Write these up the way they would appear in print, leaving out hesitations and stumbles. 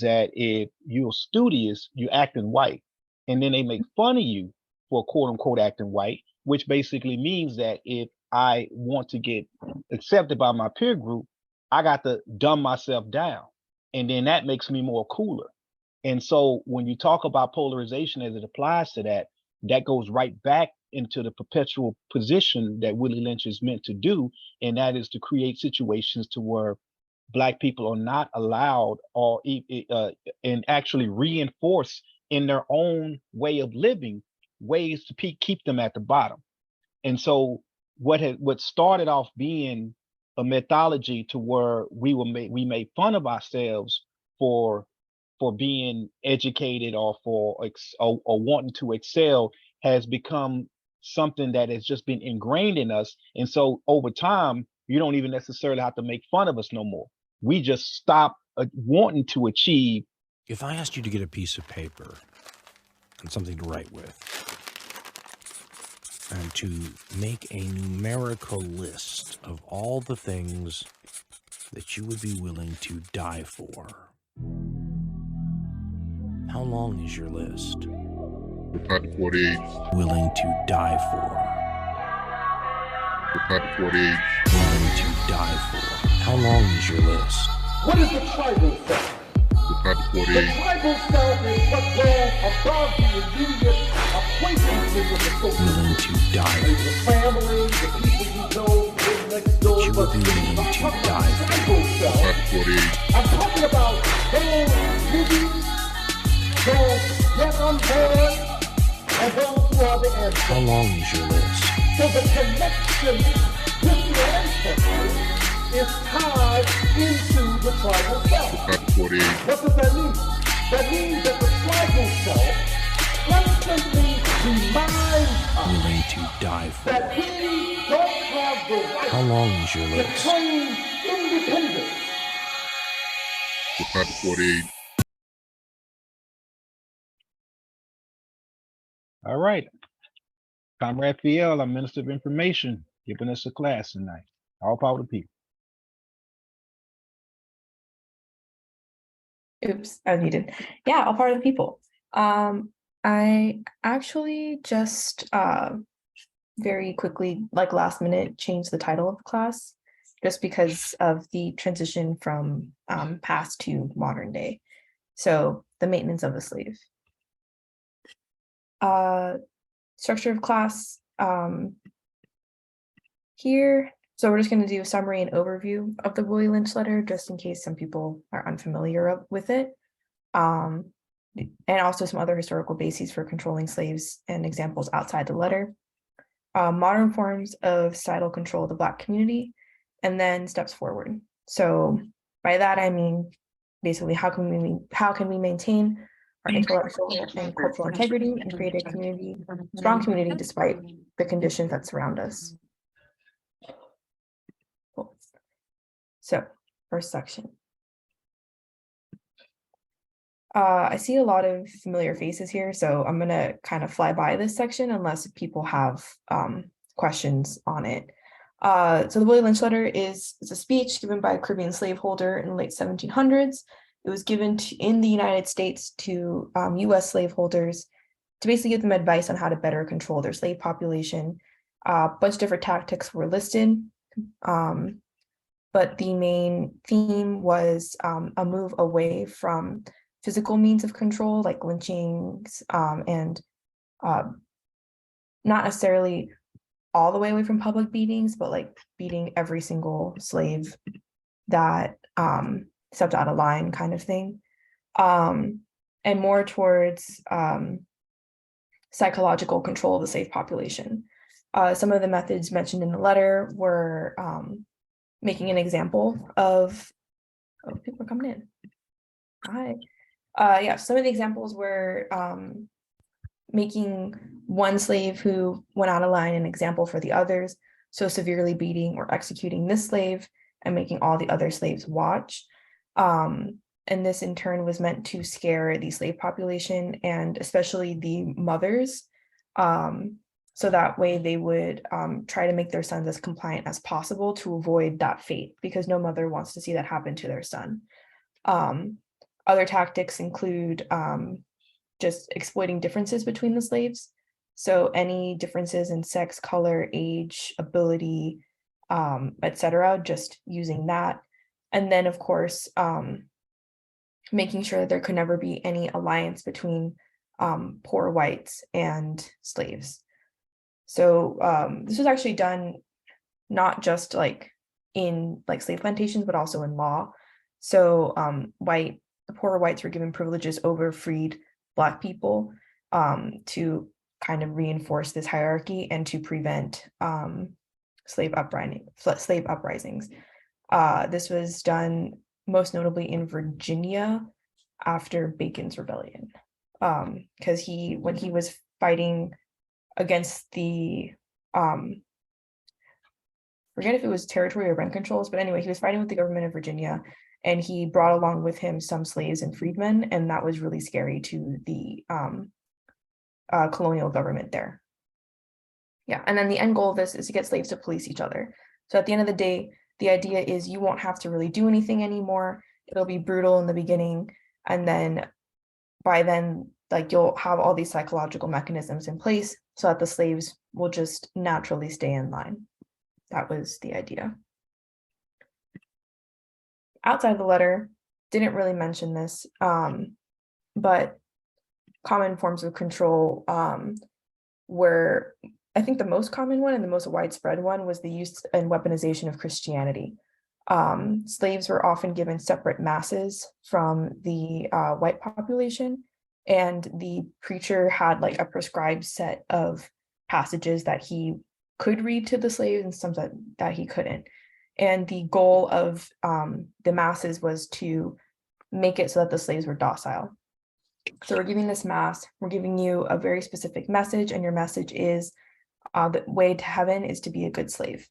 that if you're studious, you acting white, and then they make fun of you for quote unquote acting white, which basically means that if I want to get accepted by my peer group, I got to dumb myself down, and then that makes me more cooler. And so when you talk about polarization as it applies to that, that goes right back into the perpetual position that Willie Lynch is meant to do, and that is to create situations to where Black people are not allowed or and actually reinforce in their own way of living ways to keep them at the bottom. And so what started off being a mythology to where we made fun of ourselves for being educated or or wanting to excel has become something that has just been ingrained in us. And so over time, you don't even necessarily have to make fun of us no more. We just stop wanting to achieve. If I asked you to get a piece of paper and something to write with, and to make a numerical list of all the things that you would be willing to die for, how long is your list? 48. Willing to die for. 48. Willing to die for. How long is your list? What is the tribal self? The 48. tribal self is what goes above the immediate acquaintances of the social. Willing to die The for. family, the people you know, live next door. You would be willing to die for. Tribal self. 48. I'm talking about those living, those yet unborn, and those who are the ancestors. How long is your list? So the connection with the ancestors is tied into the tribal self. 48. What does that mean? That means that the tribal self constantly reminds us Willing to die for. that we don't have the right How long is your to list? claim independence. 48. All right. Comrade Fiel, our Minister of Information, giving us a class tonight. All power to people. Oops, I muted. Yeah, all part of the people. I actually just very quickly, like last minute, changed the title of the class just because of the transition from past to modern day. So the maintenance of the slave. Structure of class here. So we're just going to do a summary and overview of the Willie Lynch letter, just in case some people are unfamiliar with it. And also some other historical bases for controlling slaves and examples outside the letter. Modern forms of societal control of the Black community, and then steps forward. So by that, I mean, basically, how can we maintain our intellectual and cultural integrity and create a community, strong community, despite the conditions that surround us. Cool. So, first section. I see a lot of familiar faces here, so I'm gonna kind of fly by this section unless people have questions on it. So the Willie Lynch letter is a speech given by a Caribbean slaveholder in the late 1700s. It was given in the United States to US slaveholders to basically give them advice on how to better control their slave population. A bunch of different tactics were listed, but the main theme was a move away from physical means of control like lynchings and not necessarily all the way away from public beatings, but like beating every single slave that stepped out of line kind of thing. And more towards psychological control of the slave population. Some of the methods mentioned in the letter were making an example of, oh, people are coming in. Hi. Yeah, some of the examples were making one slave who went out of line an example for the others, so severely beating or executing this slave and making all the other slaves watch. And this in turn was meant to scare the slave population and especially the mothers. So that way they would try to make their sons as compliant as possible to avoid that fate, because no mother wants to see that happen to their son. Other tactics include just exploiting differences between the slaves. So any differences in sex, color, age, ability, etc., just using that. And then, of course, making sure that there could never be any alliance between poor whites and slaves. So this was actually done not just like in like slave plantations, but also in law. So poor whites were given privileges over freed Black people to kind of reinforce this hierarchy and to prevent slave uprisings. This was done most notably in Virginia after Bacon's Rebellion, because when he was fighting against the forget if it was territory or rent controls, but anyway, he was fighting with the government of Virginia, and he brought along with him some slaves and freedmen, and that was really scary to the colonial government there. Yeah, and then the end goal of this is to get slaves to police each other. So at the end of the day, the idea is you won't have to really do anything anymore. It'll be brutal in the beginning, and then by then, like, you'll have all these psychological mechanisms in place so that the slaves will just naturally stay in line. That was the idea. Outside the letter, didn't really mention this, but common forms of control were, I think the most common one and the most widespread one was the use and weaponization of Christianity. Slaves were often given separate masses from the white population, and the preacher had like a prescribed set of passages that he could read to the slaves and some that he couldn't. And the goal of the masses was to make it so that the slaves were docile. So we're giving this mass, we're giving you a very specific message, and your message is the way to heaven is to be a good slave.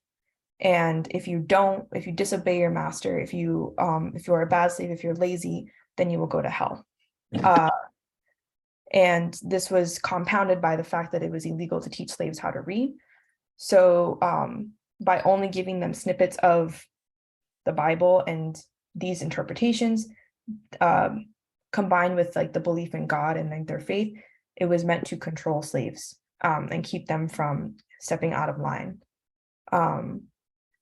And if you disobey your master, if you are a bad slave, if you're lazy, then you will go to hell. And this was compounded by the fact that it was illegal to teach slaves how to read. So by only giving them snippets of the Bible and these interpretations, combined with like the belief in God and like their faith, it was meant to control slaves and keep them from stepping out of line.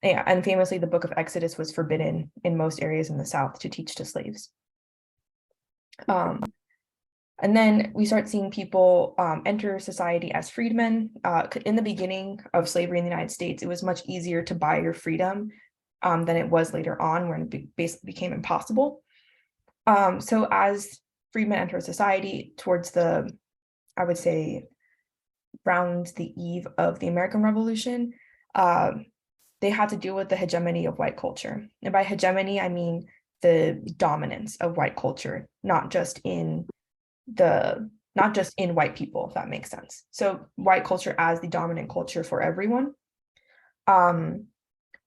Yeah, and famously, the book of Exodus was forbidden in most areas in the South to teach to slaves. And then we start seeing people enter society as freedmen. In the beginning of slavery in the United States, it was much easier to buy your freedom than it was later on, when it basically became impossible. So as freedmen enter society towards I would say, around the eve of the American Revolution, they had to deal with the hegemony of white culture. And by hegemony, I mean the dominance of white culture, not just in white people, if that makes sense. So white culture as the dominant culture for everyone. And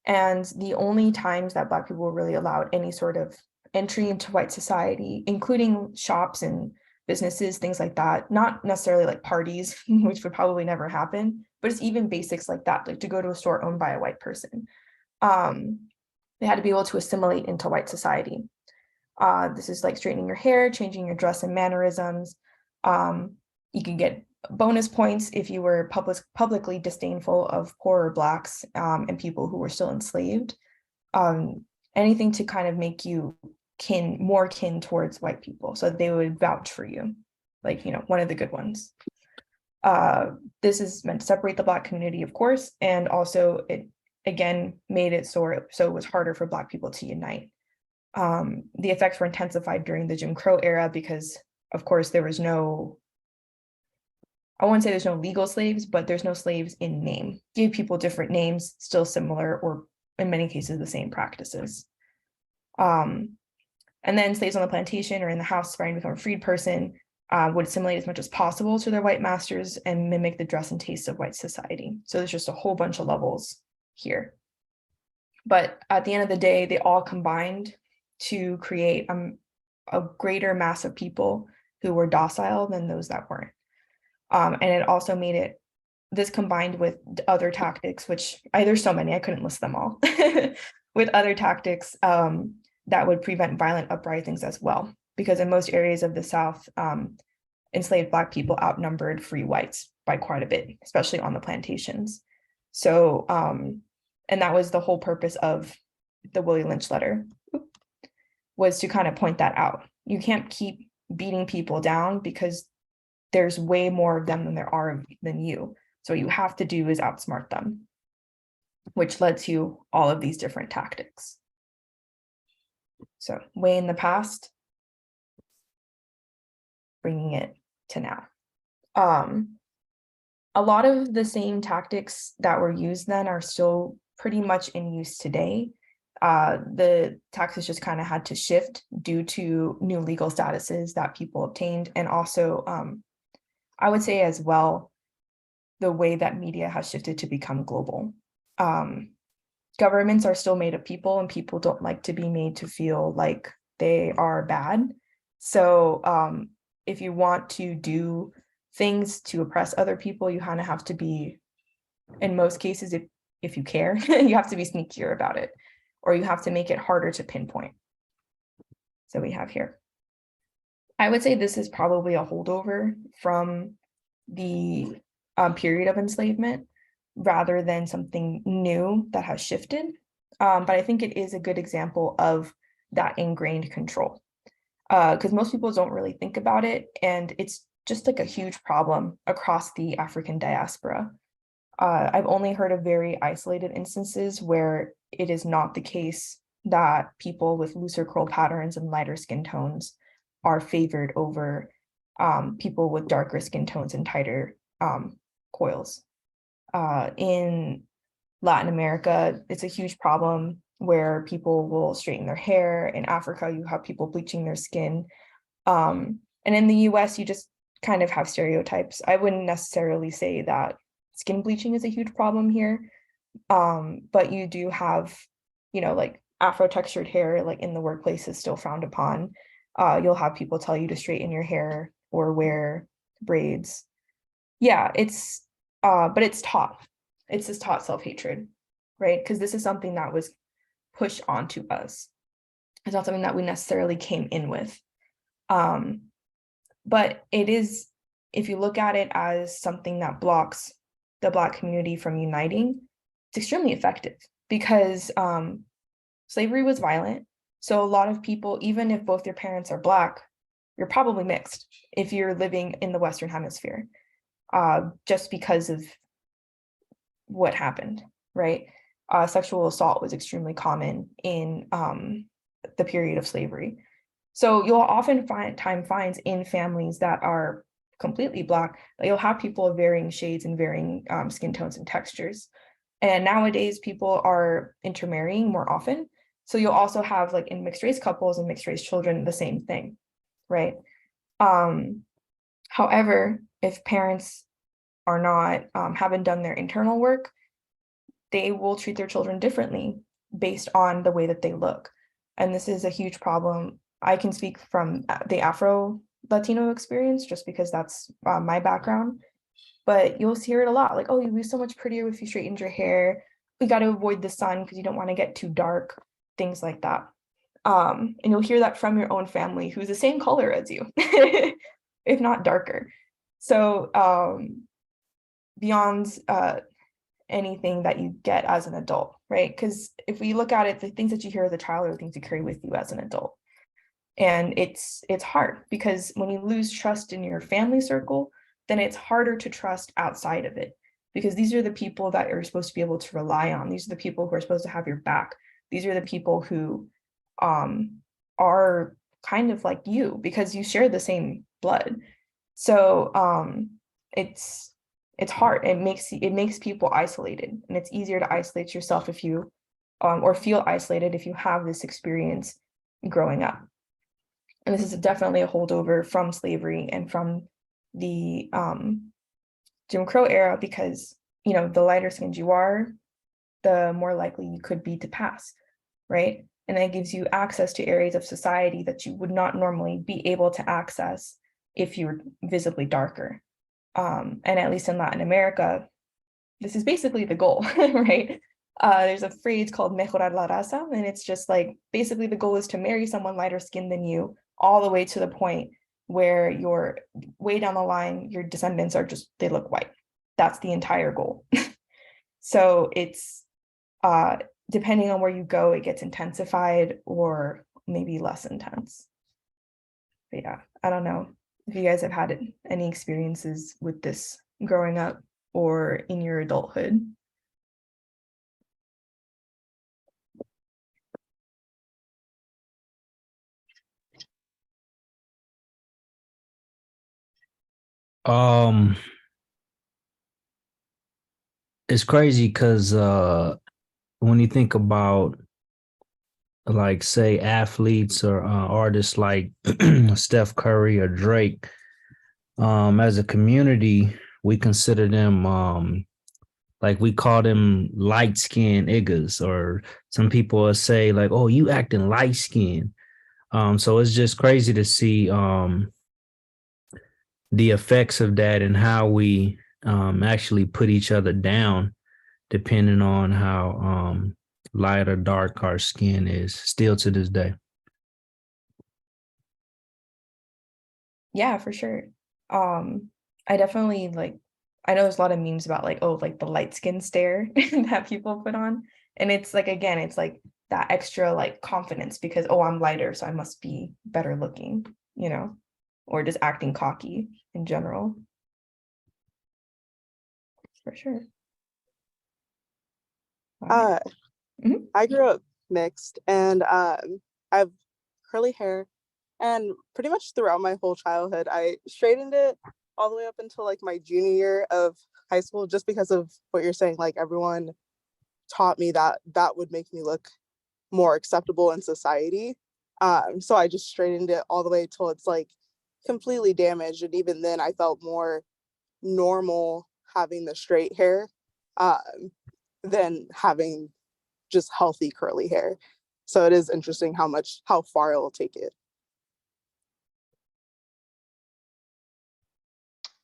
the only times that Black people were really allowed any sort of entry into white society, including shops and businesses, things like that, not necessarily like parties, which would probably never happen, but it's even basics like that, like to go to a store owned by a white person. They had to be able to assimilate into white society. This is like straightening your hair, changing your dress and mannerisms. You can get bonus points if you were publicly disdainful of poorer Blacks and people who were still enslaved. Anything to kind of make you more kin towards white people, so that they would vouch for you, like, one of the good ones. This is meant to separate the Black community, of course, and also it again made it so it was harder for Black people to unite. The effects were intensified during the Jim Crow era because, of course, there was no, I wouldn't say there's no legal slaves, but there's no slaves in name. Give people different names, still similar, or in many cases, the same practices. And then slaves on the plantation or in the house aspiring to become a freed person would assimilate as much as possible to their white masters and mimic the dress and taste of white society. So there's just a whole bunch of levels here. But at the end of the day, they all combined to create a greater mass of people who were docile than those that weren't. And it also made this combined with other tactics, which there's so many, I couldn't list them all, with other tactics that would prevent violent uprisings as well. because in most areas of the South, enslaved Black people outnumbered free whites by quite a bit, especially on the plantations. So, and that was the whole purpose of the Willie Lynch letter, was to kind of point that out. You can't keep beating people down because there's way more of them than there are than you. So what you have to do is outsmart them, which led to all of these different tactics. So way in the past, bringing it to now. A lot of the same tactics that were used then are still pretty much in use today. The taxes just kind of had to shift due to new legal statuses that people obtained. And also, I would say as well, the way that media has shifted to become global. Governments are still made of people, and people don't like to be made to feel like they are bad. So if you want to do things to oppress other people, you kind of have to be, in most cases, if you care, you have to be sneakier about it, or you have to make it harder to pinpoint. So we have here. I would say this is probably a holdover from the period of enslavement rather than something new that has shifted. But I think it is a good example of that ingrained control, because most people don't really think about it. And it's just like a huge problem across the African diaspora. I've only heard of very isolated instances where it is not the case that people with looser curl patterns and lighter skin tones are favored over people with darker skin tones and tighter coils. In Latin America, it's a huge problem where people will straighten their hair. In Africa, you have people bleaching their skin. And in the US, you just kind of have stereotypes. I wouldn't necessarily say that skin bleaching is a huge problem here, but you do have, like Afro textured hair, like in the workplace is still frowned upon. You'll have people tell you to straighten your hair or wear braids. Yeah, it's, but it's taught. It's just taught self-hatred, right? Because this is something that was pushed onto us. It's not something that we necessarily came in with. But it is, if you look at it as something that blocks the Black community from uniting, it's extremely effective because slavery was violent. So a lot of people, even if both your parents are Black, you're probably mixed if you're living in the Western Hemisphere, just because of what happened, right? Sexual assault was extremely common in the period of slavery. So you'll often find in families that are completely Black, that you'll have people of varying shades and varying skin tones and textures. And nowadays people are intermarrying more often. So you'll also have, like in mixed race couples and mixed race children, the same thing, right? However, if parents are not, haven't done their internal work, they will treat their children differently based on the way that they look. And this is a huge problem. I can speak from the Afro-Latino experience just because that's my background, but you'll hear it a lot. Like, oh, you'll be so much prettier if you straightened your hair. We got to avoid the sun because you don't want to get too dark, things like that. And you'll hear that from your own family who's the same color as you, if not darker. So beyond anything that you get as an adult, right? Because if we look at it, the things that you hear as a child are the things you carry with you as an adult. And it's hard because when you lose trust in your family circle, then it's harder to trust outside of it, because these are the people that you're supposed to be able to rely on. These are the people who are supposed to have your back. These are the people who are kind of like you because you share the same blood. So it's hard. It makes people isolated, and it's easier to isolate yourself if you or feel isolated if you have this experience growing up. And this is definitely a holdover from slavery and from the Jim Crow era, because the lighter skinned you are, the more likely you could be to pass, right? And that gives you access to areas of society that you would not normally be able to access if you were visibly darker. And at least in Latin America, this is basically the goal, right? There's a phrase called mejorar la raza, and it's just like, basically the goal is to marry someone lighter skinned than you all the way to the point where you're way down the line, your descendants are just, they look white. That's the entire goal. So it's depending on where you go, it gets intensified or maybe less intense. But yeah, I don't know if you guys have had any experiences with this growing up or in your adulthood. It's crazy because when you think about, like, say, athletes or artists like Steph Curry or Drake, as a community, we consider them like, we call them light skinned niggas, or some people will say like, "Oh, you acting light skinned." So it's just crazy to see the effects of that and how we actually put each other down depending on how light or dark our skin is, still to this day. Yeah, for sure. I definitely I know there's a lot of memes about like, oh, like the light skin stare that people put on. And it's like, again, it's like that extra like confidence because, oh, I'm lighter, so I must be better looking, or just acting cocky in general. For sure. I grew up mixed, and I have curly hair, and pretty much throughout my whole childhood, I straightened it all the way up until like my junior year of high school, just because of what you're saying. Like, everyone taught me that that would make me look more acceptable in society. So I just straightened it all the way till it's like completely damaged, and even then I felt more normal having the straight hair than having just healthy curly hair. So it is interesting how far it will take it.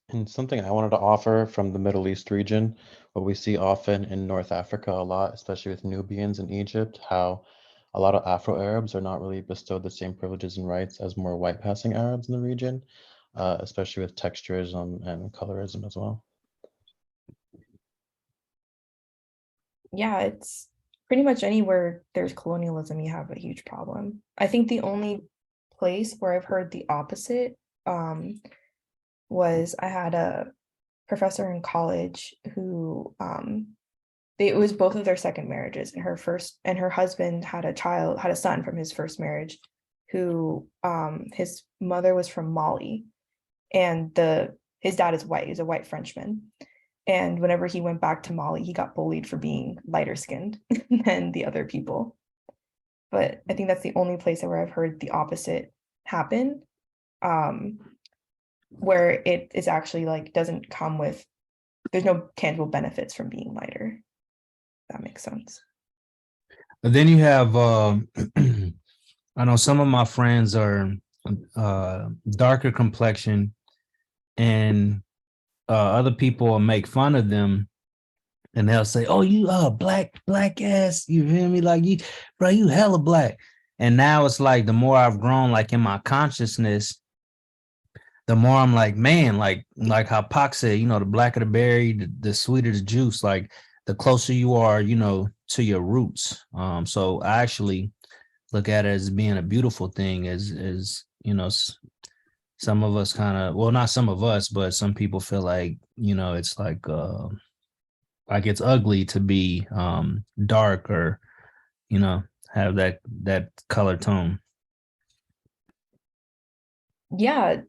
And something I wanted to offer from the Middle East region, what we see often in North Africa a lot, especially with Nubians in Egypt, how a lot of Afro-Arabs are not really bestowed the same privileges and rights as more white-passing Arabs in the region, especially with texturism and colorism as well. Yeah, it's pretty much anywhere there's colonialism, you have a huge problem. I think the only place where I've heard the opposite was I had a professor in college who it was both of their second marriages, and her husband had a son from his first marriage who his mother was from Mali, and his dad is white. He's a white Frenchman. And whenever he went back to Mali, he got bullied for being lighter skinned than the other people. But I think that's the only place where I've heard the opposite happen, where it is actually like doesn't come with, there's no tangible benefits from being lighter. That makes sense. But then you have, I know some of my friends are darker complexion, and other people will make fun of them, and they'll say, "Oh, you black ass," you feel me? Like, you, bro, you hella black. And now it's like, the more I've grown, like, in my consciousness, the more I'm like, man, like how Pac said, the blacker the berry, the sweeter the juice. Like, the closer you are, to your roots. So I actually look at it as being a beautiful thing, as some of us kind of, well, not some of us, but some people feel like, it's like it's ugly to be dark, or, have that color tone. Yeah,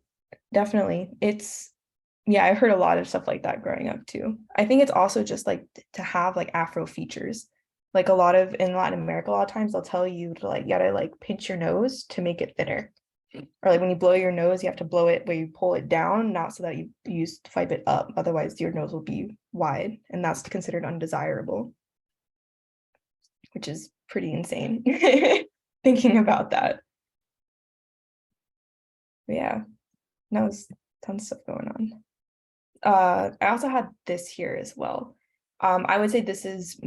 definitely. I heard a lot of stuff like that growing up too. I think it's also just like to have like Afro features. Like in Latin America, a lot of times they'll tell you to like, you gotta like pinch your nose to make it thinner. Or like when you blow your nose, you have to blow it where you pull it down, not so that you swipe it up. Otherwise, your nose will be wide, and that's considered undesirable, which is pretty insane thinking about that. But yeah, that was tons of stuff going on. I also had this here as well. I would say this is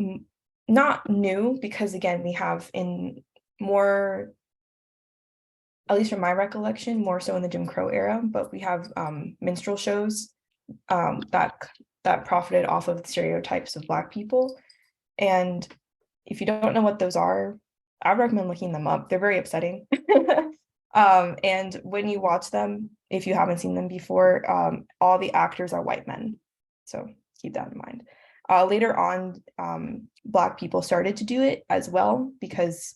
not new because, again, we have in more at least from my recollection, more so in the Jim Crow era, but we have minstrel shows that profited off of the stereotypes of Black people. And if you don't know what those are, I would recommend looking them up. They're very upsetting. And when you watch them, if you haven't seen them before, all the actors are white men. So keep that in mind. Later on, Black people started to do it as well because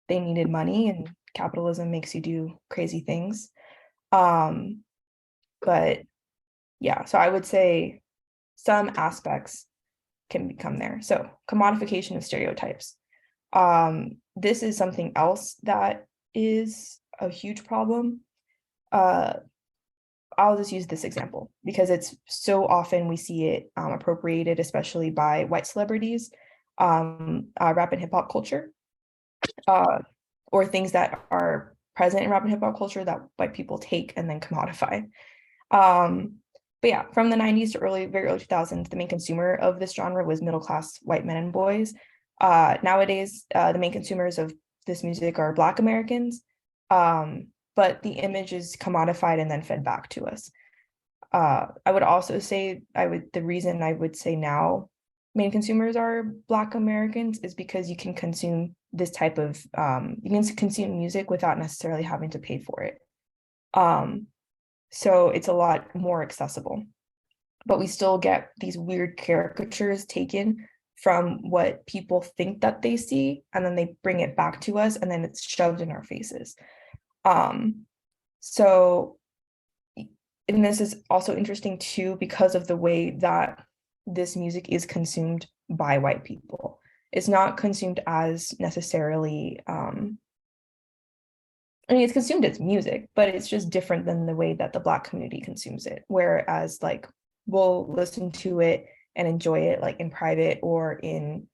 they needed money, and capitalism makes you do crazy things. But yeah, so I would say some aspects can become there. So commodification of stereotypes. This is something else that is a huge problem. I'll just use this example because it's so often we see it appropriated, especially by white celebrities, rap and hip hop culture, or things that are present in rap and hip hop culture that white people take and then commodify. But yeah, from the 90s to very early 2000s, the main consumer of this genre was middle-class white men and boys. Nowadays, the main consumers of this music are Black Americans, but the image is commodified and then fed back to us. I would also say, the reason I would say now main consumers are Black Americans is because you can consume this type of, you can consume music without necessarily having to pay for it. So it's a lot more accessible, but we still get these weird caricatures taken from what people think that they see, and then they bring it back to us, and then it's shoved in our faces. So, and this is also interesting too, because of the way that this music is consumed by white people. It's not consumed as necessarily, it's consumed as music, but it's just different than the way that the Black community consumes it. Whereas like, we'll listen to it and enjoy it like in private or in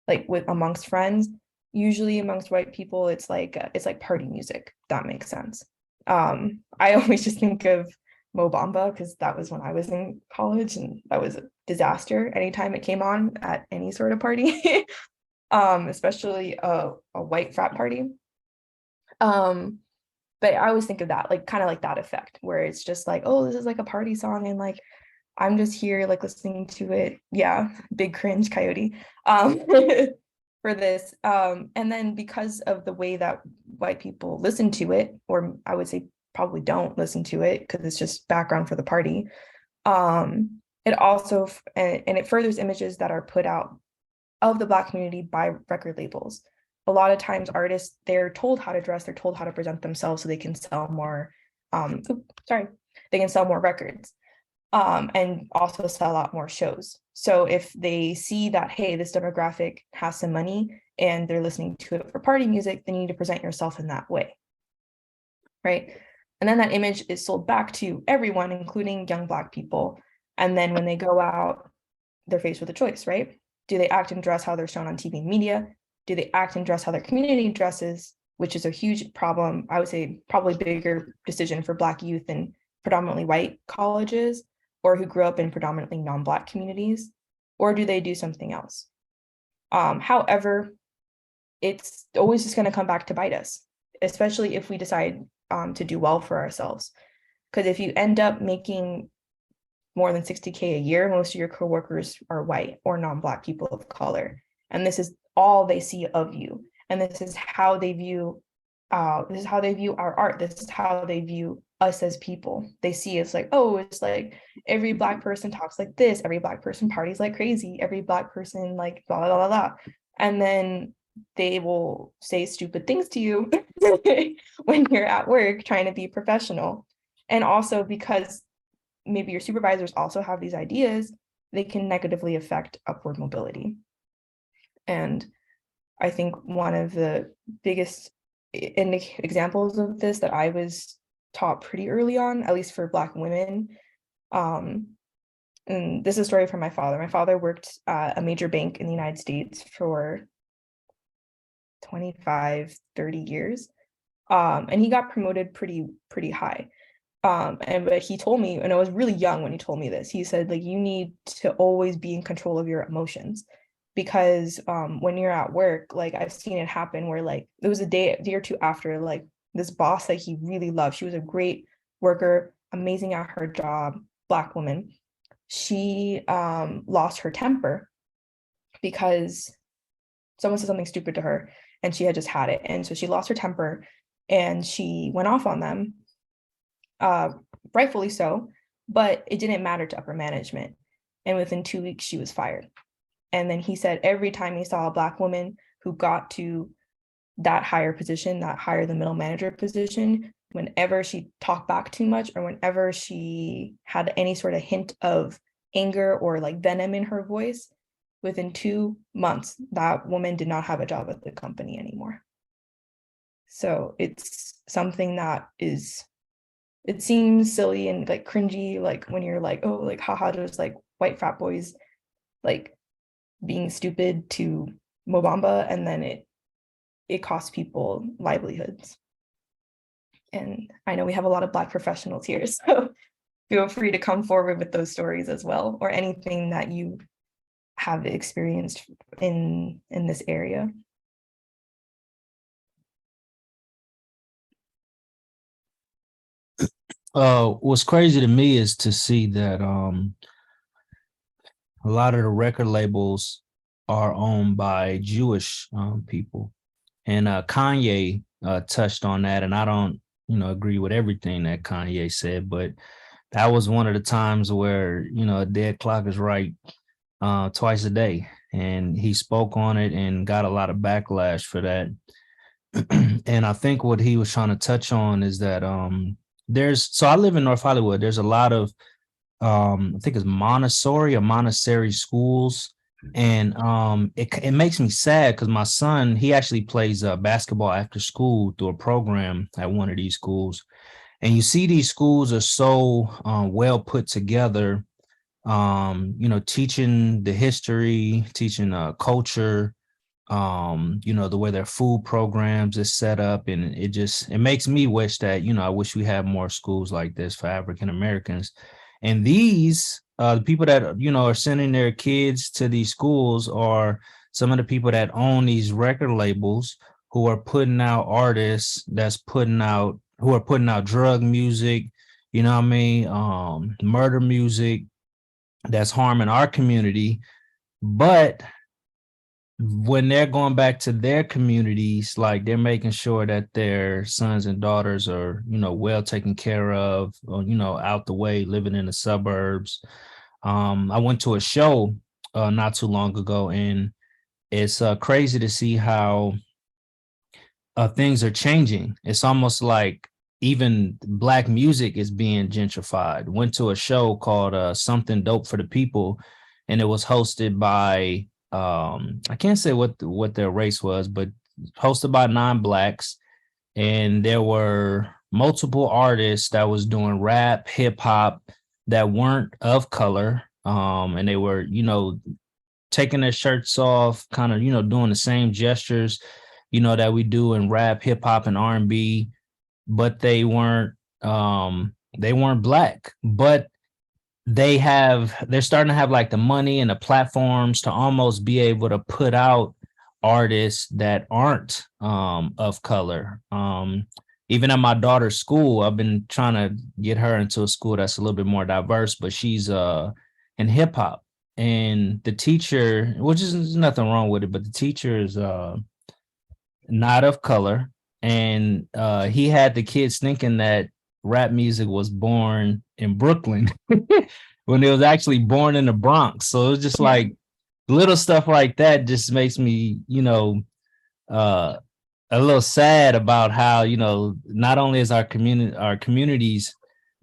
like amongst friends. Usually amongst white people, it's like party music. That makes sense. I always just think of Mo Bamba because that was when I was in college, and that was a disaster anytime it came on at any sort of party, especially a white frat party. But I always think of that, like kind of like that effect where it's just like, oh, this is like a party song, and like I'm just here like listening to it. Yeah, big cringe coyote for this. And then because of the way that white people listen to it, or I would say probably don't listen to it because it's just background for the party. It also, and it furthers images that are put out of the Black community by record labels. A lot of times artists, they're told how to dress, they're told how to present themselves so they can sell more, they can sell more records, and also sell out more shows. So if they see that, hey, this demographic has some money and they're listening to it for party music, then you need to present yourself in that way, right? And then that image is sold back to everyone, including young Black people. And then when they go out, they're faced with a choice, right? Do they act and dress how they're shown on TV and media? Do they act and dress how their community dresses, which is a huge problem, I would say probably bigger decision for Black youth in predominantly white colleges or who grew up in predominantly non-Black communities? Or do they do something else? However, it's always just going to come back to bite us, especially if we decide to do well for ourselves. Because if you end up making more than 60K a year, most of your coworkers are white or non-Black people of color. And this is all they see of you. And this is how they view our art. This is how they view us as people. They see it's like, oh, it's like every Black person talks like this, every Black person parties like crazy, every Black person like blah, blah, blah, blah. And then they will say stupid things to you when you're at work trying to be professional. And also because maybe your supervisors also have these ideas, they can negatively affect upward mobility. And I think one of the biggest examples of this that I was taught pretty early on, at least for Black women, and this is a story from my father. My father worked at a major bank in the United States for 25, 30 years. And he got promoted pretty high. But he told me, and I was really young when he told me this, he said, like, you need to always be in control of your emotions. Because when you're at work, like I've seen it happen where like it was a day or two after like this boss that he really loved. She was a great worker, amazing at her job, Black woman. She lost her temper because someone said something stupid to her and she had just had it. And so she lost her temper and she went off on them, rightfully so, but it didn't matter to upper management. And within 2 weeks, she was fired. And then he said every time he saw a Black woman who got to that higher position, that higher than middle manager position, whenever she talked back too much or whenever she had any sort of hint of anger or like venom in her voice, within 2 months, that woman did not have a job at the company anymore. So it's something that is, it seems silly and like cringy, like when you're like, oh, like haha, just like white frat boys like being stupid to Mobamba, and then it costs people livelihoods. And I know we have a lot of Black professionals here, so feel free to come forward with those stories as well, or anything that you have experienced in this area. What's crazy to me is to see that a lot of the record labels are owned by Jewish people, and Kanye touched on that, and I don't agree with everything that Kanye said, but that was one of the times where a dead clock is right twice a day, and he spoke on it and got a lot of backlash for that. And I think what he was trying to touch on is that so I live in North Hollywood. There's a lot of I think it's Montessori schools, and it makes me sad because my son, he actually plays basketball after school through a program at one of these schools, and you see these schools are so well put together, teaching the history, teaching culture, the way their food programs is set up, and it makes me wish that I wish we had more schools like this for African Americans. And these the people that are sending their kids to these schools are some of the people that own these record labels, who are putting out artists who are putting out drug music, murder music that's harming our community. But when they're going back to their communities, like they're making sure that their sons and daughters are, well taken care of, or, out the way, living in the suburbs. I went to a show not too long ago, and it's crazy to see how things are changing. It's almost like even Black music is being gentrified. Went to a show called Something Dope for the People, and it was hosted by I can't say what their race was, but hosted by non-Blacks, and there were multiple artists that was doing rap, hip hop that weren't of color, and they were taking their shirts off, kind of doing the same gestures that we do in rap, hip hop, and R&B, but they weren't Black, but they're starting to have like the money and the platforms to almost be able to put out artists that aren't of color. Even at my daughter's school, I've been trying to get her into a school that's a little bit more diverse, but she's in hip hop, and the teacher, which is nothing wrong with it, but the teacher is not of color, and he had the kids thinking that rap music was born in Brooklyn when it was actually born in the Bronx. So it was just like little stuff like that just makes me, a little sad about how, not only is our communities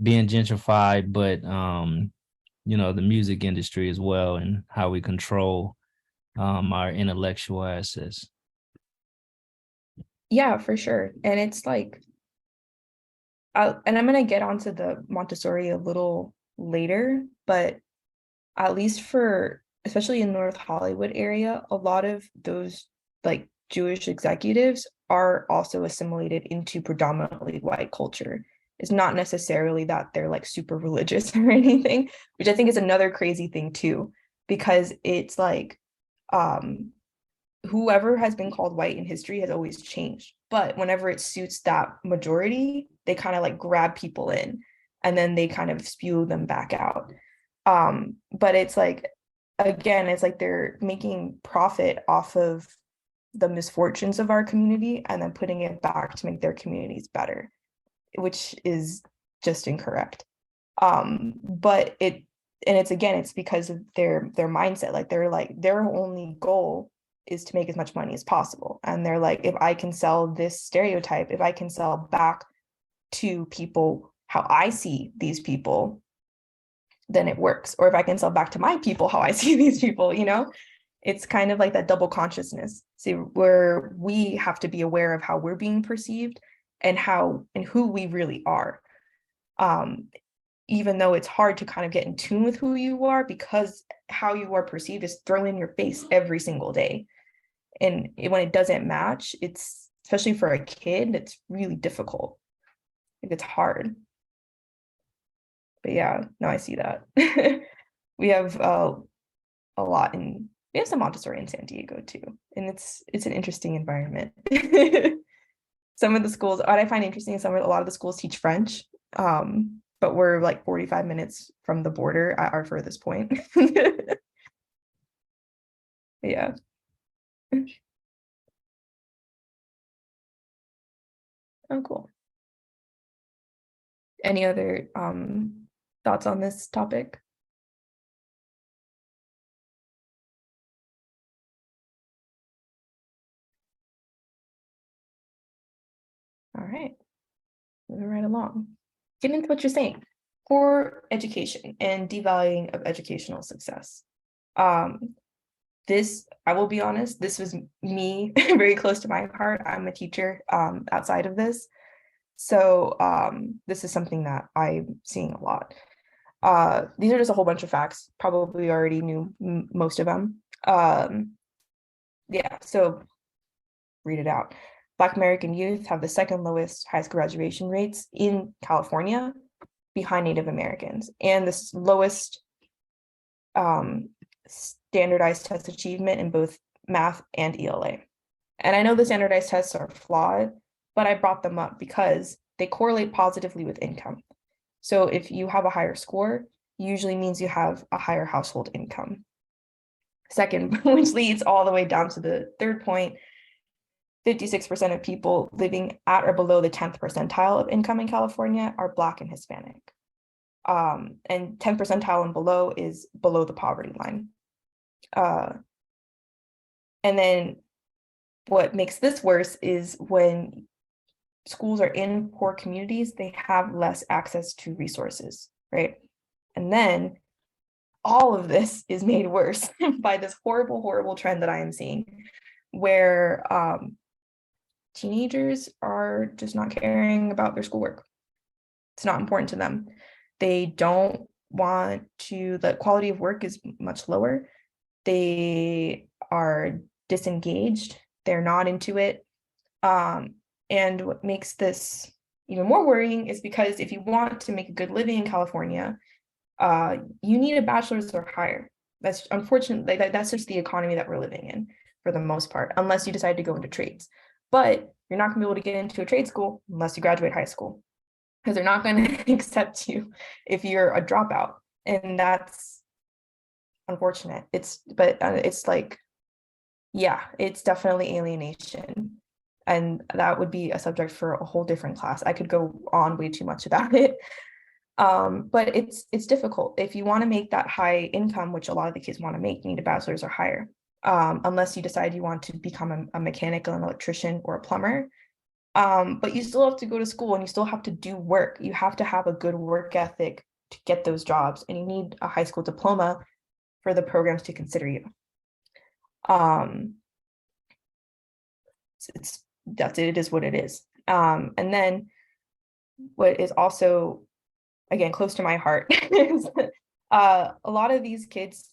being gentrified, but, the music industry as well, and how we control our intellectual assets. Yeah, for sure. And it's like, and I'm going to get onto the Montessori a little later, but at least especially in North Hollywood area, a lot of those like Jewish executives are also assimilated into predominantly white culture. It's not necessarily that they're like super religious or anything, which I think is another crazy thing too, because it's like whoever has been called white in history has always changed. but whenever it suits that majority, they kind of like grab people in and then they kind of spew them back out. But it's like, again, it's like they're making profit off of the misfortunes of our community and then putting it back to make their communities better, which is just incorrect. But it's because of their mindset. Like their only goal is to make as much money as possible. And they're like, if I can sell this stereotype, if I can sell back to people how I see these people, then it works. Or if I can sell back to my people how I see these people, it's kind of like that double consciousness. See, where we have to be aware of how we're being perceived and who we really are. Even though it's hard to kind of get in tune with who you are, because how you are perceived is thrown in your face every single day. And when it doesn't match, it's, especially for a kid, it's really difficult. It's hard. But yeah, no, I see that. We have a lot we have some Montessori in San Diego too. And it's an interesting environment. Some of the schools, what I find interesting is a lot of the schools teach French. But we're like 45 minutes from the border at our furthest point. Yeah. Oh, cool. Any other thoughts on this topic? All right, moving right along. Get into what you're saying. Poor education and devaluing of educational success. This, I will be honest, this was me very close to my heart. I'm a teacher outside of this. So this is something that I'm seeing a lot. These are just a whole bunch of facts, probably already knew most of them. Yeah, so read it out. Black American youth have the second lowest high school graduation rates in California, behind Native Americans, and the lowest standardized test achievement in both math and ELA. And I know the standardized tests are flawed, but I brought them up because they correlate positively with income. So if you have a higher score, usually means you have a higher household income. Second, which leads all the way down to the third point, 56% of people living at or below the 10th percentile of income in California are Black and Hispanic. And 10th percentile and below is below the poverty line. And then what makes this worse is when schools are in poor communities, they have less access to resources, right? And then all of this is made worse by this horrible, horrible trend that I am seeing, where teenagers are just not caring about their schoolwork. It's not important to them. They don't want to, the quality of work is much lower. They are disengaged. They're not into it. And what makes this even more worrying is because if you want to make a good living in California, you need a bachelor's or higher. That's unfortunately, that's just the economy that we're living in for the most part, unless you decide to go into trades. But you're not gonna be able to get into a trade school unless you graduate high school, because they're not gonna accept you if you're a dropout. And that's unfortunate. It's like, yeah, it's definitely alienation. And that would be a subject for a whole different class. I could go on way too much about it. But it's difficult. If you want to make that high income, which a lot of the kids want to make, you need a bachelor's or higher. Unless you decide you want to become a mechanic, an electrician, or a plumber. But you still have to go to school and you still have to do work. You have to have a good work ethic to get those jobs, and you need a high school diploma for the programs to consider you. It is what it is. And then what is also, again, close to my heart is a lot of these kids,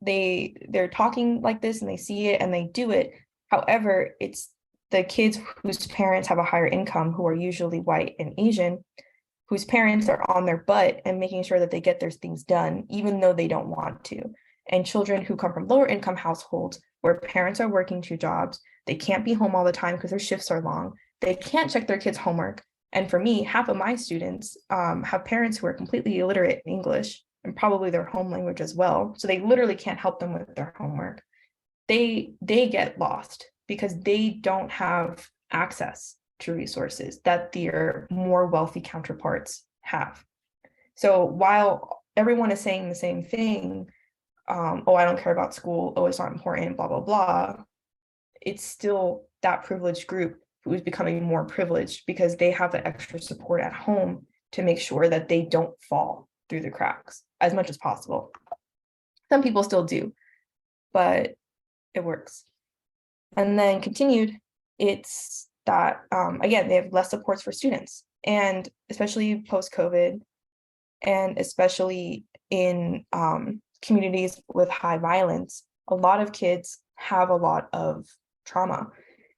they're talking like this and they see it and they do it. However, it's the kids whose parents have a higher income, who are usually white and Asian, whose parents are on their butt and making sure that they get their things done, even though they don't want to. And children who come from lower income households where parents are working 2 jobs, They can't be home all the time because their shifts are long. They can't check their kids' homework. And for me, half of my students have parents who are completely illiterate in English and probably their home language as well. So they literally can't help them with their homework. They get lost because they don't have access to resources that their more wealthy counterparts have. So while everyone is saying the same thing, oh, I don't care about school, oh, it's not important, blah, blah, blah, it's still that privileged group who is becoming more privileged because they have the extra support at home to make sure that they don't fall through the cracks as much as possible. Some people still do, but it works. And then continued, it's that, again, they have less supports for students, and especially post-COVID, and especially in communities with high violence, a lot of kids have a lot of trauma,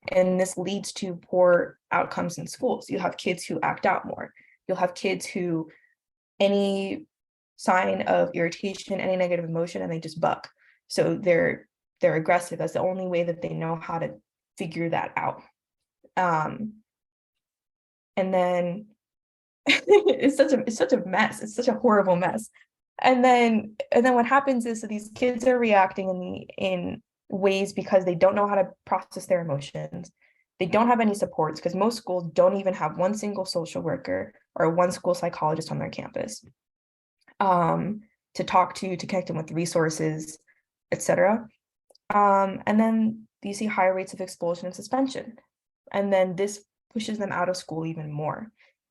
and this leads to poor outcomes in schools. You have kids who act out more. You'll have kids who any sign of irritation, any negative emotion, and they just buck. So they're aggressive. That's the only way that they know how to figure that out. And then it's such a mess. It's such a horrible mess. And then what happens is that these kids are reacting in ways because they don't know how to process their emotions. They don't have any supports because most schools don't even have one single social worker or one school psychologist on their campus to talk to connect them with resources, etc. And then you see higher rates of expulsion and suspension. And then this pushes them out of school even more.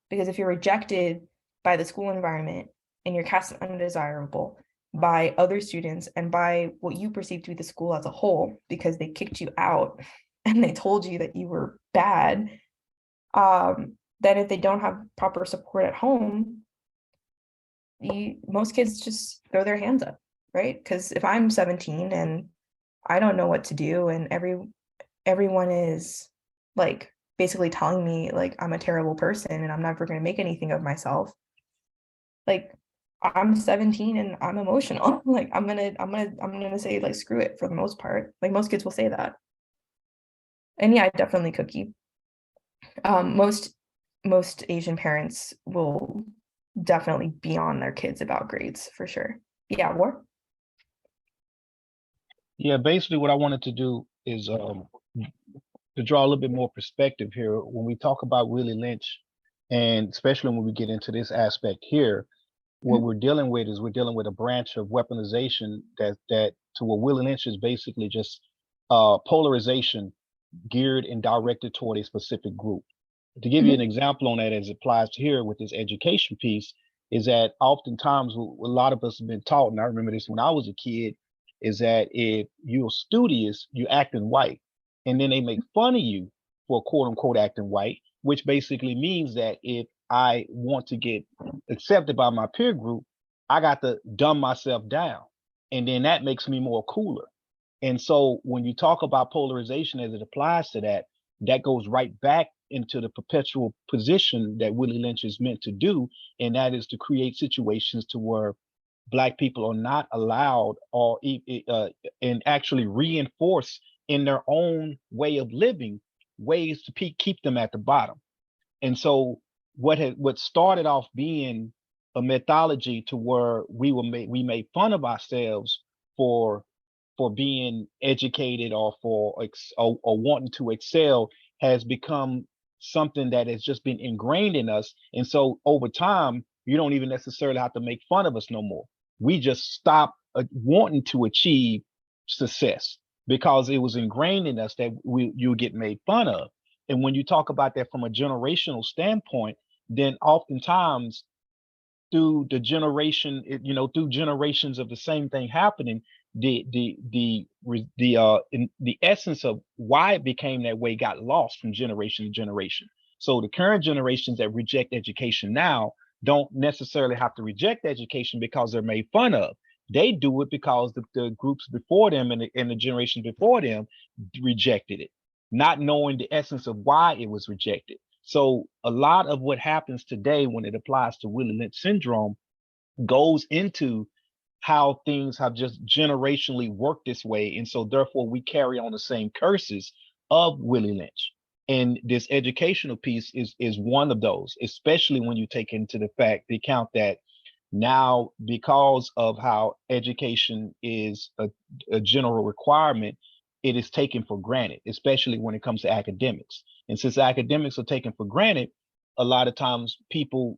Because if you're rejected by the school environment and you're cast as undesirable by other students and by what you perceive to be the school as a whole, because they kicked you out and they told you that you were bad, then if they don't have proper support at home, most kids just throw their hands up, right? Because if I'm 17 and I don't know what to do, and everyone is like basically telling me like I'm a terrible person and I'm never going to make anything of myself, like I'm 17 and I'm emotional. Like I'm gonna say like screw it for the most part. Like most kids will say that. And yeah, definitely Cookie. Most Asian parents will definitely be on their kids about grades for sure. Yeah, War? Yeah, basically what I wanted to do is to draw a little bit more perspective here when we talk about Willie Lynch, and especially when we get into this aspect here, what we're dealing with is we're dealing with a branch of weaponization that to what Willie Lynch is basically just polarization geared and directed toward a specific group. To give you an example on that as it applies to here with this education piece, is that oftentimes a lot of us have been taught, and I remember this when I was a kid, is that if you're studious, you acting white. And then they make fun of you for quote unquote acting white, which basically means that if I want to get accepted by my peer group, I got to dumb myself down. And then that makes me more cooler. And so when you talk about polarization as it applies to that, that goes right back into the perpetual position that Willie Lynch is meant to do. And that is to create situations to where Black people are not allowed or and actually reinforce in their own way of living ways to keep them at the bottom. And so what started off being a mythology to where we made fun of ourselves for being educated or or wanting to excel has become something that has just been ingrained in us. And so over time, you don't even necessarily have to make fun of us no more. We just stop wanting to achieve success because it was ingrained in us that you get made fun of. And when you talk about that from a generational standpoint, then oftentimes through the generation, through generations of the same thing happening, the essence of why it became that way got lost from generation to generation. So the current generations that reject education now don't necessarily have to reject education because they're made fun of. They do it because the groups before them and the generations before them rejected it, not knowing the essence of why it was rejected. So a lot of what happens today when it applies to Willie Lynch syndrome goes into how things have just generationally worked this way. And so therefore we carry on the same curses of Willie Lynch. And this educational piece is one of those, especially when you take into the account that now, because of how education is a general requirement, it is taken for granted, especially when it comes to academics. And since academics are taken for granted, a lot of times people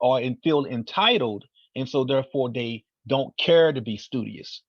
are feel entitled, and so therefore they don't care to be studious.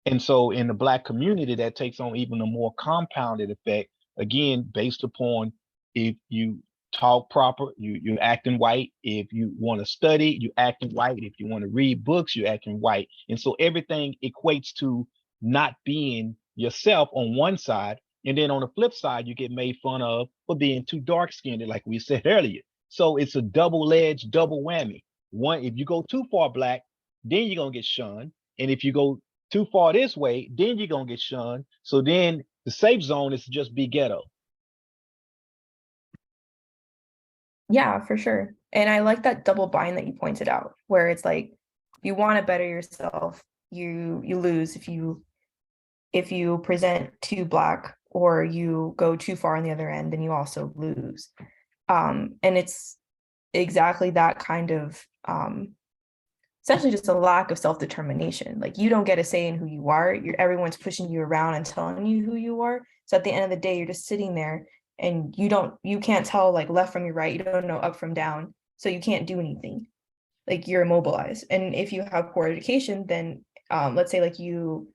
And so in the Black community, that takes on even a more compounded effect, again, based upon if you talk proper, you're acting white. If you want to study, you acting white. If you want to read books, you're acting white. And so everything equates to not being yourself on one side. And then on the flip side, you get made fun of for being too dark skinned, like we said earlier. So it's a double-edged, double whammy. One, if you go too far Black, then you're going to get shunned. And if you go too far this way, then you're going to get shunned. So then the safe zone is to just be ghetto. Yeah, for sure. And I like that double bind that you pointed out, where it's like, you want to better yourself, you lose if you present too Black, or you go too far on the other end, then you also lose. And it's exactly that kind of essentially just a lack of self-determination. Like, you don't get a say in who you are. Everyone's pushing you around and telling you who you are. So at the end of the day, you're just sitting there and you can't tell like left from your right. You don't know up from down. So you can't do anything. Like, you're immobilized. And if you have poor education, then let's say like you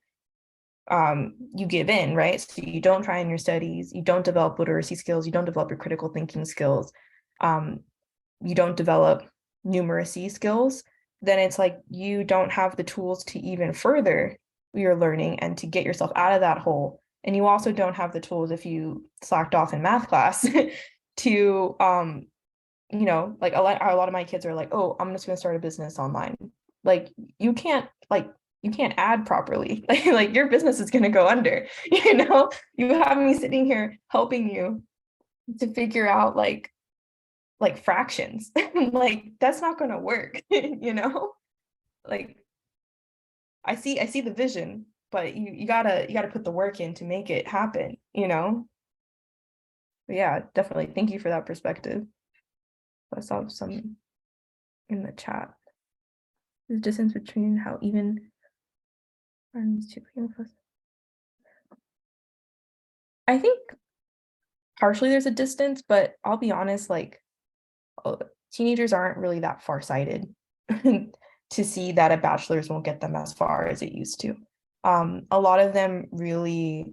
give in, right? So you don't try in your studies, you don't develop literacy skills, you don't develop your critical thinking skills, you don't develop numeracy skills, then it's like you don't have the tools to even further your learning and to get yourself out of that hole. And you also don't have the tools, if you slacked off in math class, to like a lot of my kids are like, oh, I'm just gonna start a business online. Like, you can't add properly. Like your business is gonna go under. You have me sitting here helping you to figure out like fractions. Like, that's not gonna work. Like, I see the vision, but you gotta put the work in to make it happen. But yeah, definitely, thank you for that perspective. I saw some in the chat. The distance between how even I think partially there's a distance, but I'll be honest, like, teenagers aren't really that far-sighted to see that a bachelor's won't get them as far as it used to. A lot of them really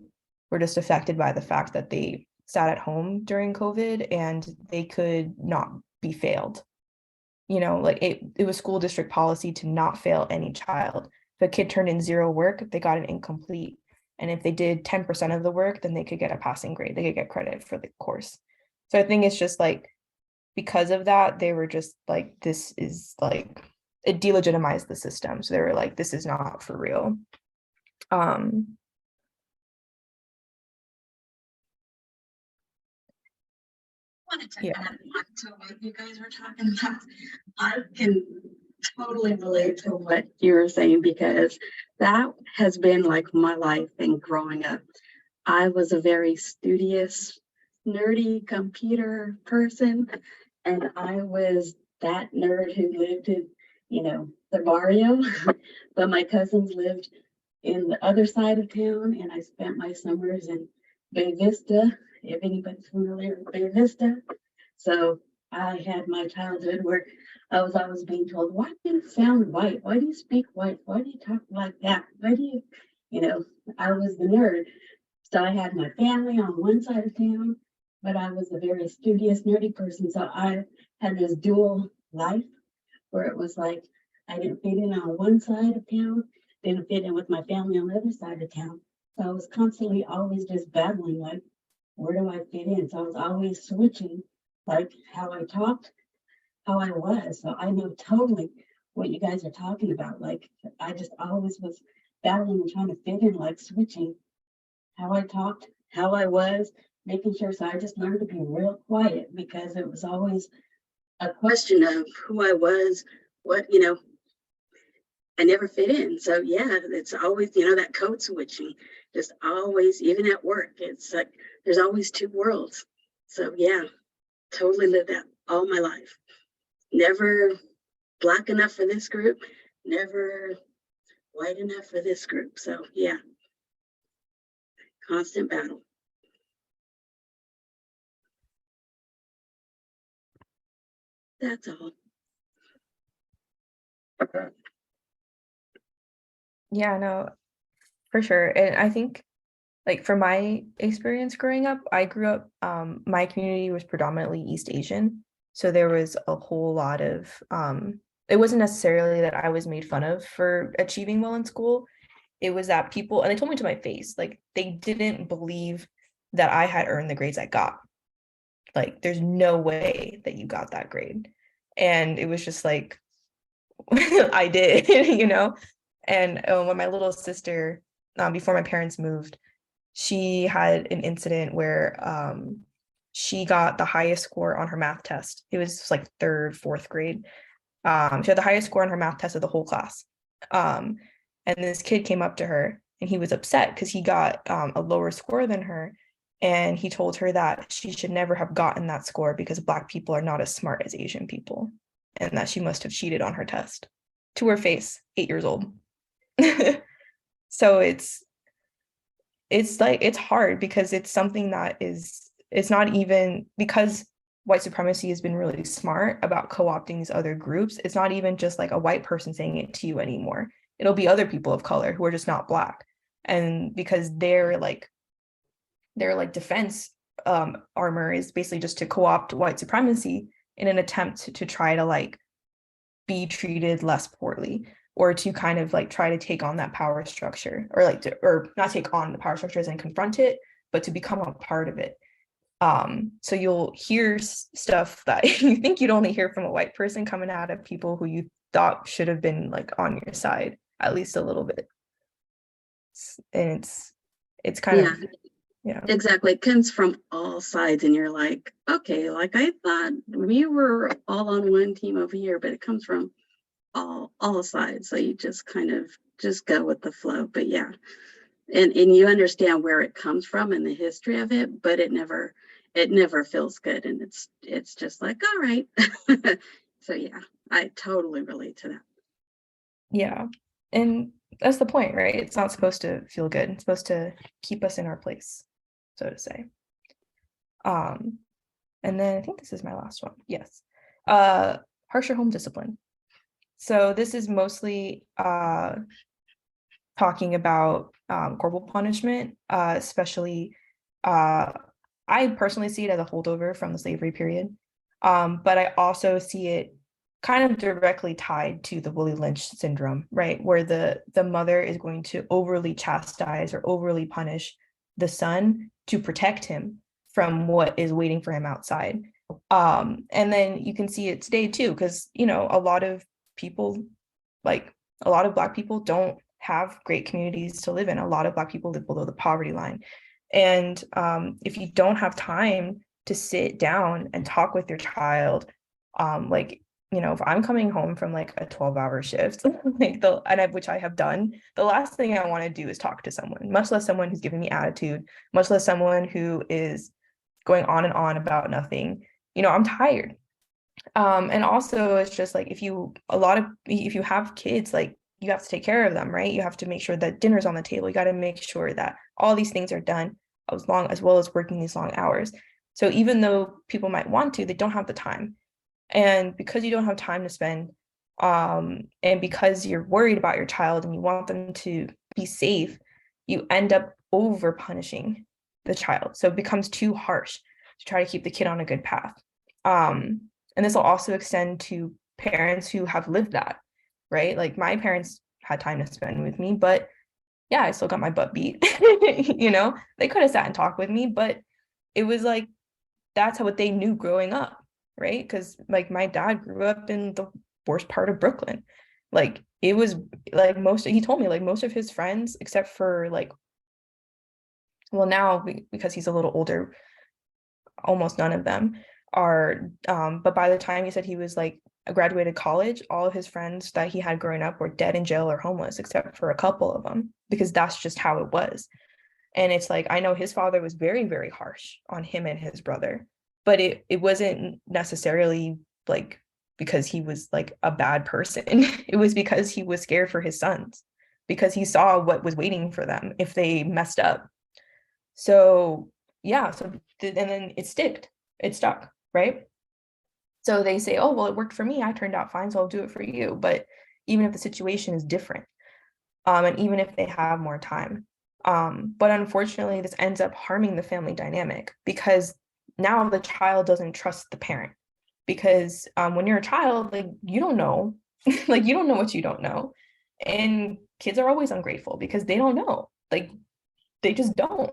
were just affected by the fact that they sat at home during COVID and they could not be failed. Like it was school district policy to not fail any child. If a kid turned in 0 work, they got an incomplete. And if they did 10% of the work, then they could get a passing grade. They could get credit for the course. So I think it's just like, because of that, they were just like, this is like, it delegitimized the system. So they were like, this is not for real. Wanted to add on to what you guys were talking about. I can totally relate to what you were saying, because that has been like my life and growing up. I was a very studious, nerdy computer person, and I was that nerd who lived in, the barrio, but my cousins lived in the other side of town, and I spent my summers in Bay Vista, if anybody's familiar with Bay Vista. So I had my childhood where I was always being told, why do you sound white? Why do you speak white? Why do you talk like that? Why do you, I was the nerd. So I had my family on one side of town, but I was a very studious, nerdy person. So I had this dual life where it was like, I didn't fit in on one side of town, didn't fit in with my family on the other side of town. So I was constantly always just battling, like, where do I fit in? So I was always switching, like how I talked, how I was. So I know totally what you guys are talking about. Like, I just always was battling and trying to fit in, like switching how I talked, how I was, making sure. So I just learned to be real quiet, because it was always a question of who I was, what, I never fit in. So yeah, it's always, that code switching, just always, even at work, it's like there's always two worlds. So yeah, totally lived that all my life. Never Black enough for this group, never white enough for this group. So yeah, constant battle. That's all. Yeah, no, for sure. And I think like for my experience growing up, I grew up, my community was predominantly East Asian. So there was a whole lot of, it wasn't necessarily that I was made fun of for achieving well in school. It was that people, and they told me to my face, like they didn't believe that I had earned the grades I got. Like, there's no way that you got that grade. And it was just like, I did, And when my little sister, before my parents moved, she had an incident where she got the highest score on her math test. It was like third, fourth grade. She had the highest score on her math test of the whole class. And this kid came up to her and he was upset because he got a lower score than her. And he told her that she should never have gotten that score because Black people are not as smart as Asian people, and that she must have cheated on her test to her face, 8 years old. So it's like, it's hard because it's something that it's not even because white supremacy has been really smart about co-opting these other groups. It's not even just like a white person saying it to you anymore. It'll be other people of color who are just not Black. And because their defense armor is basically just to co-opt white supremacy in an attempt to try to like be treated less poorly, or to kind of like try to take on that power structure, or like or not take on the power structures and confront it, but to become a part of it. So you'll hear stuff that you think you'd only hear from a white person coming out of people who you thought should have been like on your side, at least a little bit. And it's kind of, yeah. Exactly. It comes from all sides and you're like, okay, like I thought we were all on one team over here, but it comes from all sides. So you just kind of just go with the flow. But yeah. And you understand where it comes from and the history of it, but it never feels good. And it's just like, all right. So yeah, I totally relate to that. Yeah. And that's the point, right? It's not supposed to feel good. It's supposed to keep us in our place, so to say. And then I think this is my last one. Yes. Harsher home discipline. So this is mostly talking about corporal punishment, especially I personally see it as a holdover from the slavery period. But I also see it kind of directly tied to the Willie Lynch syndrome, right? Where the mother is going to overly chastise or overly punish the son to protect him from what is waiting for him outside. And then you can see it today too, because, a lot of people, like a lot of Black people don't have great communities to live in. A lot of Black people live below the poverty line. And if you don't have time to sit down and talk with your child, if I'm coming home from like a 12-hour shift, which I have done, the last thing I want to do is talk to someone, much less someone who's giving me attitude, much less someone who is going on and on about nothing. I'm tired. And also it's just like, if you have kids, like you have to take care of them, right? You have to make sure that dinner's on the table. You got to make sure that all these things are done as well as working these long hours. So even though people might want to, they don't have the time. And because you don't have time to spend, and because you're worried about your child and you want them to be safe, you end up over punishing the child. So it becomes too harsh to try to keep the kid on a good path. And this will also extend to parents who have lived that, right? Like my parents had time to spend with me, but yeah, I still got my butt beat. They could have sat and talked with me, but it was like, that's what they knew growing up, right? Because like my dad grew up in the worst part of Brooklyn. Like it was like he told me like most of his friends, except for like, well, now because he's a little older, almost none of them are, but by the time he said he was like graduated college, all of his friends that he had growing up were dead in jail or homeless, except for a couple of them, because that's just how it was. And it's like, I know his father was very, very harsh on him and his brother, but it wasn't necessarily like because he was like a bad person. It was because he was scared for his sons, because he saw what was waiting for them if they messed up. So yeah, and then it stuck, right? So they say, oh, well, it worked for me, I turned out fine, so I'll do it for you. But even if the situation is different, and even if they have more time, but unfortunately, this ends up harming the family dynamic, because now the child doesn't trust the parent. Because when you're a child, like, you don't know, like, you don't know what you don't know. And kids are always ungrateful because they don't know, like, they just don't.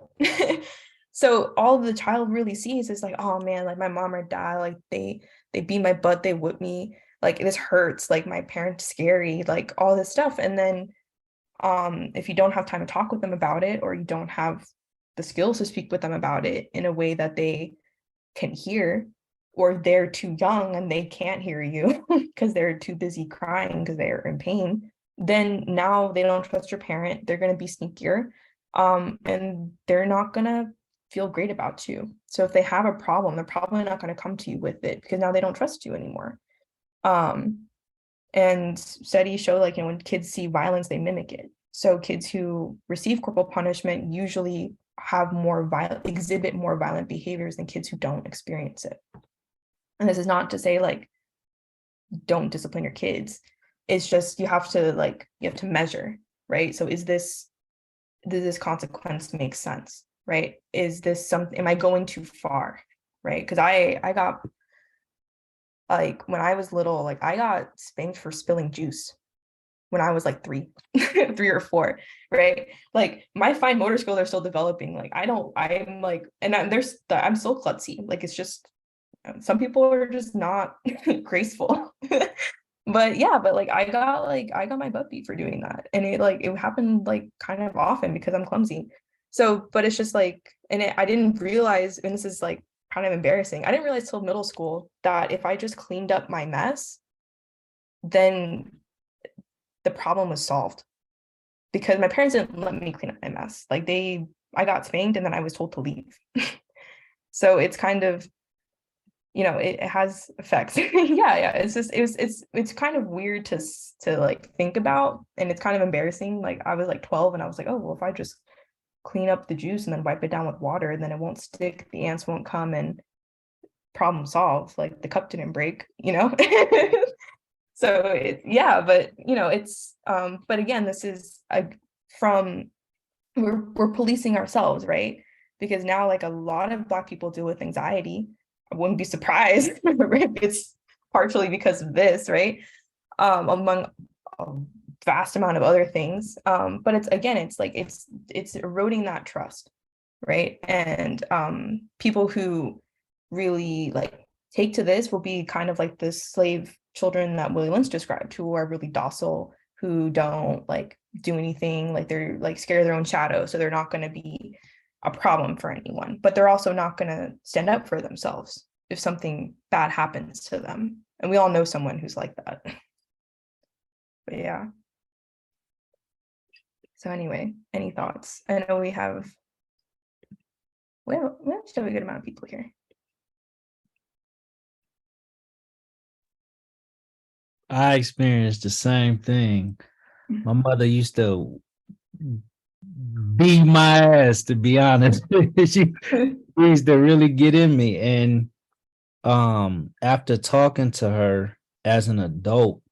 So all the child really sees is like, oh man, like my mom or dad, like they beat my butt, they whip me, like this hurts, like my parents scary, like all this stuff. And then if you don't have time to talk with them about it, or you don't have the skills to speak with them about it in a way that they can hear, or they're too young and they can't hear you because they're too busy crying because they're in pain, then now they don't trust your parent. They're going to be sneakier, and they're not going to feel great about you. So if they have a problem, they're probably not going to come to you with it, because now they don't trust you anymore. And studies show, like, when kids see violence, they mimic it. So kids who receive corporal punishment usually have exhibit more violent behaviors than kids who don't experience it. And this is not to say, like, don't discipline your kids. It's just you have to measure, right? So does this consequence make sense, right? Is this something, am I going too far, right? Because I got, like, when I was little, like, I got spanked for spilling juice when I was like 3 or 4, right? Like, my fine motor skills are still developing. Like, I'm still klutzy. Like, it's just, some people are just not graceful. But like, I got my butt beat for doing that. And it happened like kind of often because I'm clumsy. So, but it's just like, I didn't realize, and this is like kind of embarrassing, I didn't realize till middle school that if I just cleaned up my mess, then the problem was solved. Because my parents didn't let me clean up my mess. Like, I got spanked and then I was told to leave. So it's kind of, it has effects. Yeah. It's just, it's kind of weird to like think about, and it's kind of embarrassing. Like, I was like 12 and I was like, oh, well, if I just clean up the juice and then wipe it down with water, then it won't stick, the ants won't come, and problem solved. Like, the cup didn't break. So but it's but again, this is we're policing ourselves, right? Because now, like, a lot of Black people deal with anxiety. I wouldn't be surprised if it's partially because of this, right? Among a vast amount of other things. But it's eroding that trust, right? And people who really like take to this will be kind of like the slave children that Willie Lynch described, who are really docile, who don't like do anything, like they're like scared of their own shadow, so they're not going to be a problem for anyone, but they're also not going to stand up for themselves if something bad happens to them. And we all know someone who's like that. But yeah. So anyway, any thoughts? I know we still have a good amount of people here. I experienced the same thing. My mother used to beat my ass, to be honest. She used to really get in me. And after talking to her as an adult,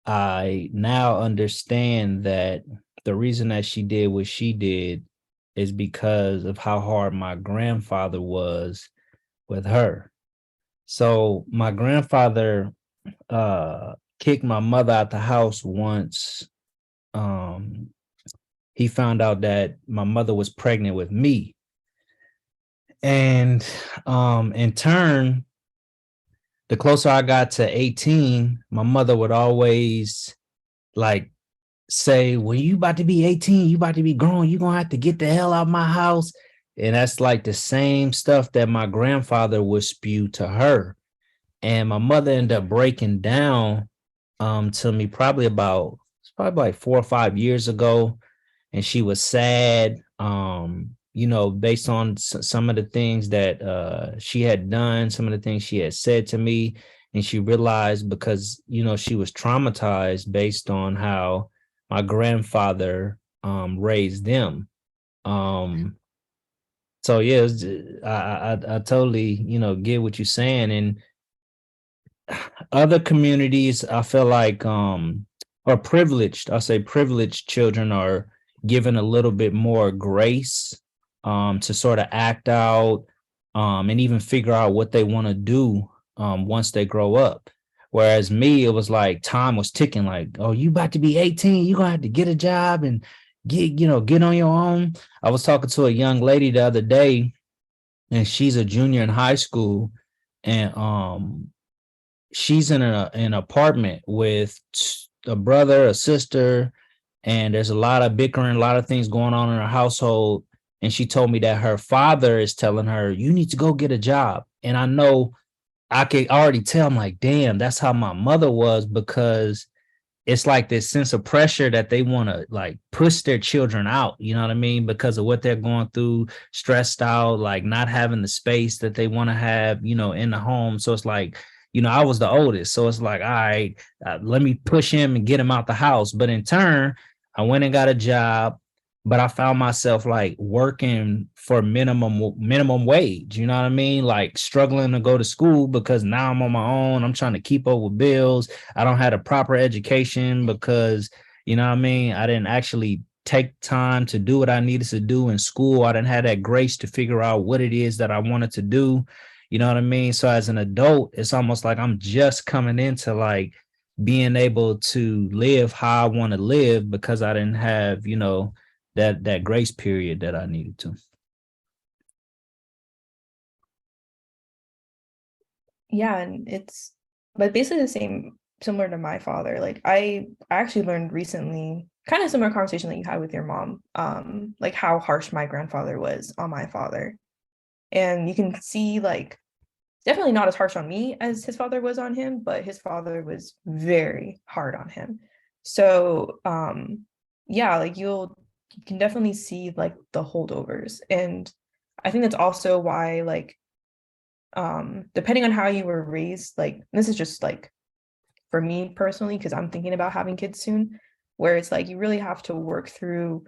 I now understand that the reason that she did what she did is because of how hard my grandfather was with her. So my grandfather kicked my mother out the house once. He found out that my mother was pregnant with me. And in turn, the closer I got to 18, my mother would always like say, when you about to be 18, you about to be grown, you're gonna have to get the hell out of my house. And that's like the same stuff that my grandfather would spew to her. And my mother ended up breaking down to me probably like 4 or 5 years ago. And she was sad, based on some of the things that she had done, some of the things she had said to me. And she realized, because, she was traumatized based on how my grandfather raised them. So yeah, I totally, get what you're saying. And other communities, I feel like are privileged. I'll say privileged children are given a little bit more grace to sort of act out and even figure out what they want to do once they grow up. Whereas me, it was like time was ticking, like, oh, you about to be 18, you're gonna have to get a job and get on your own. I was talking to a young lady the other day, and she's a junior in high school, and she's in an apartment with a brother, a sister, and there's a lot of bickering, a lot of things going on in her household. And she told me that her father is telling her, you need to go get a job. And I know I could already tell, I'm like, damn, that's how my mother was, because it's like this sense of pressure that they want to like push their children out, you know what I mean? Because of what they're going through, stressed out, like not having the space that they want to have, in the home. So it's like, I was the oldest. So it's like, all right, let me push him and get him out the house. But in turn, I went and got a job, but I found myself like working for minimum wage. You know what I mean? Like struggling to go to school because now I'm on my own. I'm trying to keep up with bills. I don't have a proper education because, you know what I mean? I didn't actually take time to do what I needed to do in school. I didn't have that grace to figure out what it is that I wanted to do. You know what I mean? So as an adult, it's almost like I'm just coming into like being able to live how I want to live because I didn't have, that grace period that I needed to. Yeah, and but basically the same, similar to my father. Like I actually learned recently, kind of similar conversation that you had with your mom, like how harsh my grandfather was on my father. And you can see like definitely not as harsh on me as his father was on him, but his father was very hard on him. So yeah, like you can definitely see like the holdovers. And I think that's also why like depending on how you were raised, like this is just like for me personally, because I'm thinking about having kids soon, where it's like you really have to work through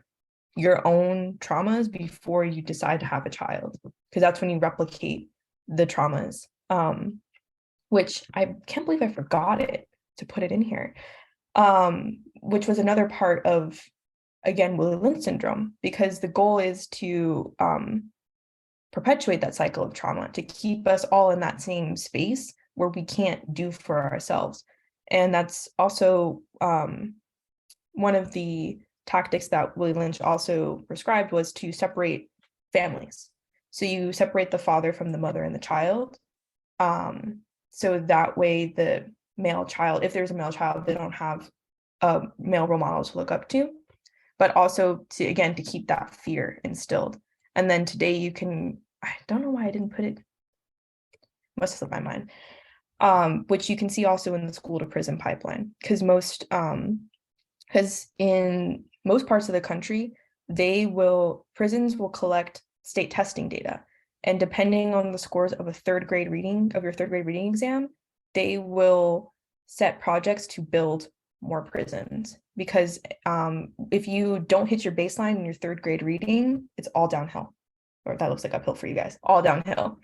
your own traumas before you decide to have a child, because that's when you replicate the traumas, which I can't believe I forgot it to put it in here, which was another part of, again, Willie Lynch syndrome, because the goal is to perpetuate that cycle of trauma, to keep us all in that same space where we can't do for ourselves. And that's also one of the tactics that Willie Lynch also prescribed, was to separate families. So you separate the father from the mother and the child. So that way the male child, if there's a male child, they don't have a male role model to look up to, but also to, again, to keep that fear instilled. And then today you can, I don't know why I didn't put it, must have slipped my mind, which you can see also in the school to prison pipeline, because in most parts of the country, prisons will collect state testing data. And depending on the scores of your third grade reading exam, they will set projects to build more prisons. Because if you don't hit your baseline in your third grade reading, it's all downhill. Or that looks like uphill for you guys, all downhill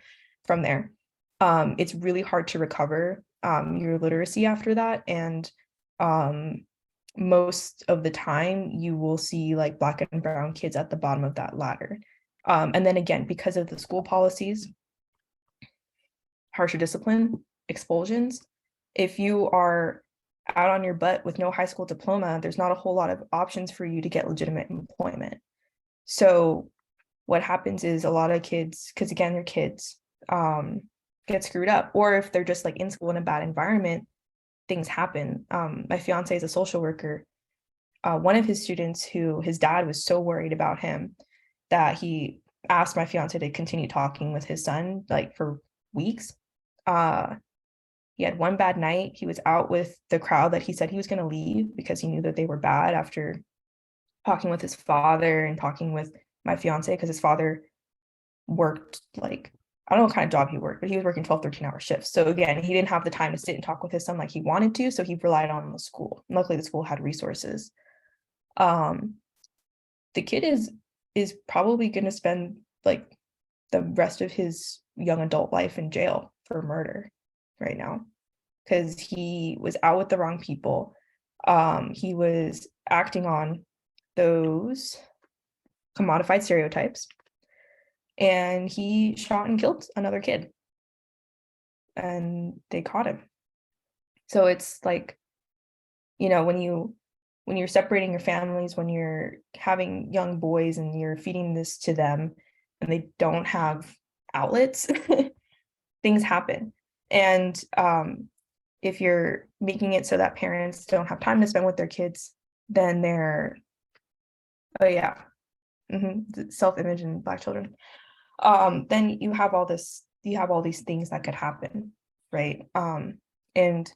from there. It's really hard to recover your literacy after that. And most of the time you will see like Black and brown kids at the bottom of that ladder. And then again, because of the school policies, harsher discipline, expulsions, if you are out on your butt with no high school diploma, there's not a whole lot of options for you to get legitimate employment. So what happens is a lot of kids, because again, they're kids, get screwed up. Or if they're just like in school in a bad environment, things happen. My fiance is a social worker. One of his students, who his dad was so worried about him that he asked my fiance to continue talking with his son like for weeks. He had one bad night. He was out with the crowd that he said he was going to leave because he knew that they were bad, after talking with his father and talking with my fiance, because his father worked like, I don't know what kind of job he worked, but he was working 12, 13-hour shifts. So again, he didn't have the time to sit and talk with his son like he wanted to. So he relied on the school. And luckily the school had resources. The kid is probably going to spend like the rest of his young adult life in jail for murder right now, because he was out with the wrong people. He was acting on those commodified stereotypes, and he shot and killed another kid, and they caught him. So it's like, you know, when you're separating your families, when you're having young boys and you're feeding this to them and they don't have outlets, things happen. And if you're making it so that parents don't have time to spend with their kids, then they're, self-image in Black children, then you have all these things that could happen, right? And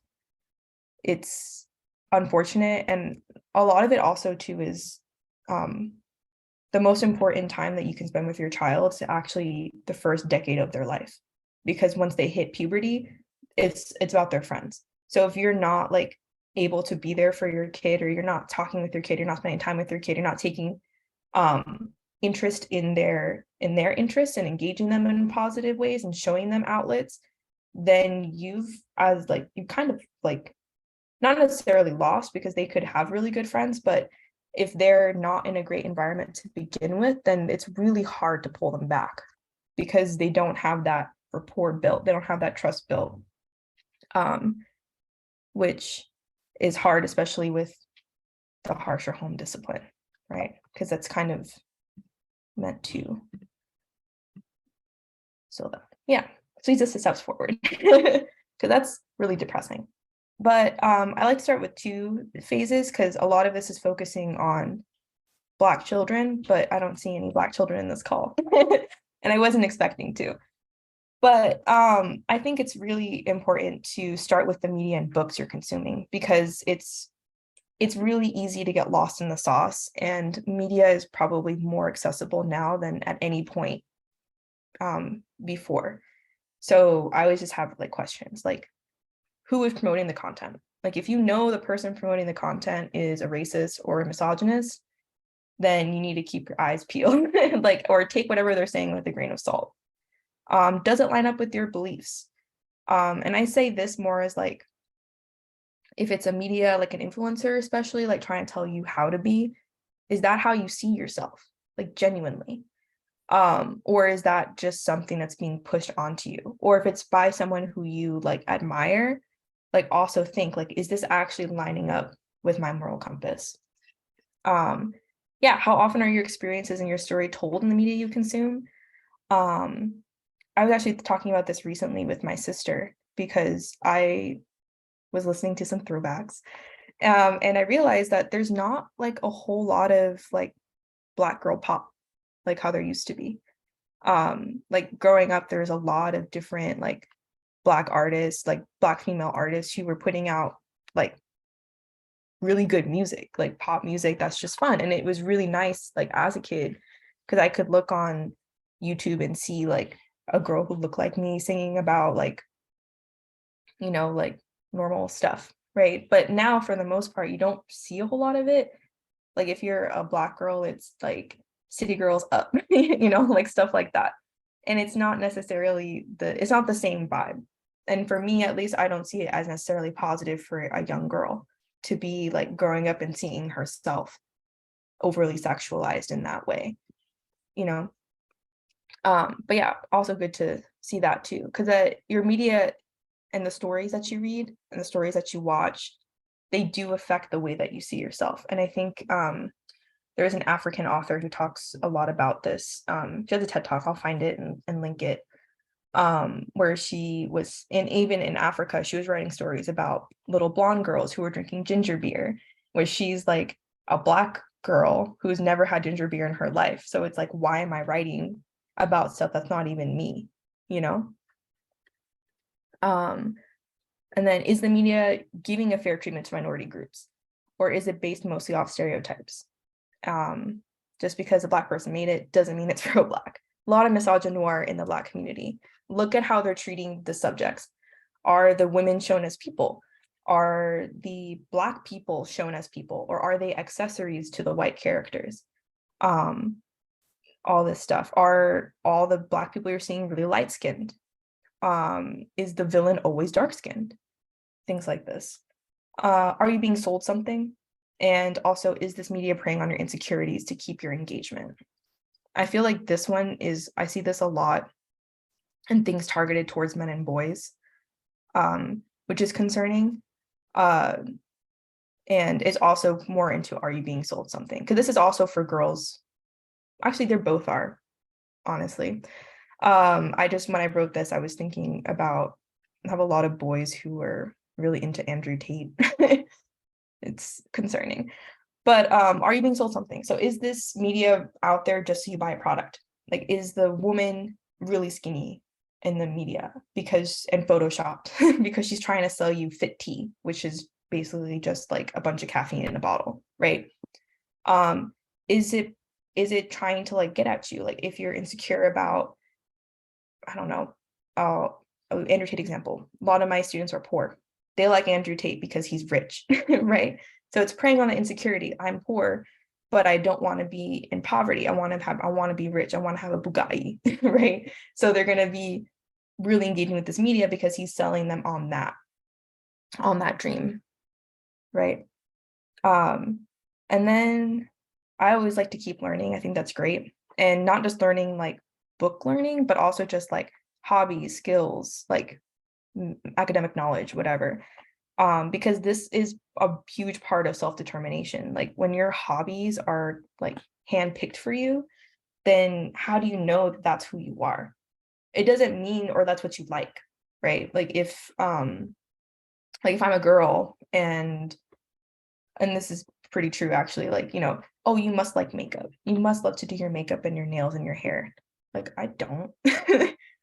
it's unfortunate. And a lot of it also too is the most important time that you can spend with your child is actually the first decade of their life, because once they hit puberty, it's about their friends. So if you're not like able to be there for your kid, or you're not talking with your kid, you're not spending time with your kid, you're not taking interest in their interests and engaging them in positive ways and showing them outlets, then you kind of like, not necessarily lost, because they could have really good friends, but if they're not in a great environment to begin with, then it's really hard to pull them back, because they don't have that rapport built, they don't have that trust built, which is hard, especially with the harsher home discipline, right? Because that's kind of meant to, so that, yeah, leads us to steps forward, because that's really depressing. But I like to start with 2 phases, because a lot of this is focusing on Black children, but I don't see any Black children in this call. And I wasn't expecting to. But I think it's really important to start with the media and books you're consuming, because it's really easy to get lost in the sauce, and media is probably more accessible now than at any point before. So I always just have like questions like, who is promoting the content? Like, if you know the person promoting the content is a racist or a misogynist, then you need to keep your eyes peeled, like, or take whatever they're saying with a grain of salt. Does it line up with your beliefs? And I say this more as like, if it's a media, like an influencer, especially like trying to tell you how to be, is that how you see yourself? Like genuinely? Or is that just something that's being pushed onto you? Or if it's by someone who you like admire, like also think like, is this actually lining up with my moral compass? How often are your experiences and your story told in the media you consume? I was actually talking about this recently with my sister, because I was listening to some throwbacks, and I realized that there's not like a whole lot of like Black girl pop like how there used to be. Like growing up, there's a lot of different like Black artists, like Black female artists, who were putting out like really good music, like pop music that's just fun. And it was really nice, like as a kid, because I could look on YouTube and see like a girl who looked like me singing about like, you know, like normal stuff, right? But now for the most part, you don't see a whole lot of it. Like if you're a Black girl, it's like City Girls Up, you know, like stuff like that. And it's not necessarily it's not the same vibe. And for me, at least, I don't see it as necessarily positive for a young girl to be like growing up and seeing herself overly sexualized in that way, you know? But yeah, also good to see that too, because your media and the stories that you read and the stories that you watch, they do affect the way that you see yourself. And I think there's an African author who talks a lot about this. She has a TED Talk, I'll find it and link it, where she was even in Africa, she was writing stories about little blonde girls who were drinking ginger beer, where she's like a Black girl who's never had ginger beer in her life. So it's like, why am I writing about stuff that's not even me, you know? And then, is the media giving a fair treatment to minority groups, or is it based mostly off stereotypes? Just because a Black person made it doesn't mean it's pro-Black. A lot of misogynoir in the Black community. Look at how they're treating the subjects. Are the women shown as people? Are the Black people shown as people, or are they accessories to the white characters? All this stuff. Are all the Black people you're seeing really light-skinned? Is the villain always dark-skinned? Things like this. Are you being sold something? And also, is this media preying on your insecurities to keep your engagement? I feel like this one is, I see this a lot in things targeted towards men and boys, which is concerning. And it's also more into, are you being sold something? Because this is also for girls. Actually, they both are, honestly. When I wrote this, I was thinking about, I have a lot of boys who are really into Andrew Tate. It's concerning. But are you being sold something? So is this media out there just so you buy a product? Like, is the woman really skinny in the media and photoshopped because she's trying to sell you fit tea, which is basically just like a bunch of caffeine in a bottle, right? Is it trying to like get at you? Like, if you're insecure about, I don't know, Andrew Tate example, a lot of my students are poor. They like Andrew Tate because he's rich, right? So it's preying on the insecurity. I'm poor, but I don't want to be in poverty. I want to be rich. I want to have a Bugatti, right? So they're going to be really engaging with this media because he's selling them on that dream, right? And then I always like to keep learning. I think that's great. And not just learning like book learning, but also just like hobbies, skills, like academic knowledge, whatever. Because this is a huge part of self-determination. Like, when your hobbies are like handpicked for you, then how do you know that that's who you are? It doesn't mean, or that's what you like, right? Like if I'm a girl and this is pretty true actually, like, oh, you must like makeup. You must love to do your makeup and your nails and your hair. Like, I don't.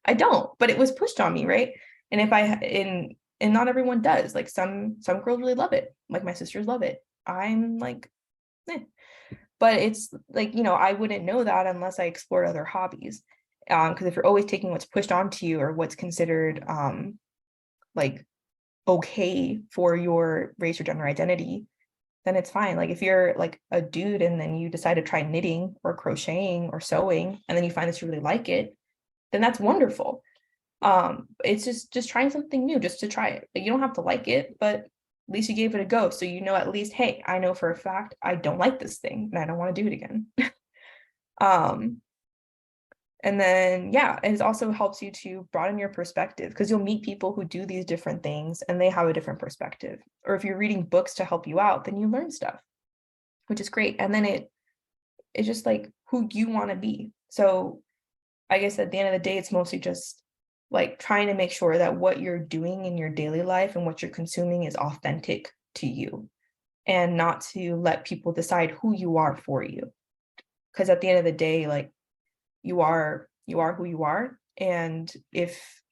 I don't, but it was pushed on me, right? And and not everyone does. Like some girls really love it. Like my sisters love it. I'm like, eh. But it's like, I wouldn't know that unless I explored other hobbies. Because if you're always taking what's pushed onto you or what's considered like okay for your race or gender identity, then it's fine. Like if you're like a dude and then you decide to try knitting or crocheting or sewing, and then you find that you really like it, then that's wonderful. It's just trying something new, just to try it. Like, you don't have to like it, but at least you gave it a go. So at least, hey, I know for a fact I don't like this thing and I don't want to do it again. And then, yeah, it also helps you to broaden your perspective, because you'll meet people who do these different things and they have a different perspective. Or if you're reading books to help you out, then you learn stuff, which is great. And then it's just like who you want to be. So I guess at the end of the day, it's mostly just like trying to make sure that what you're doing in your daily life and what you're consuming is authentic to you, and not to let people decide who you are for you. Because at the end of the day, like, you are who you are. And if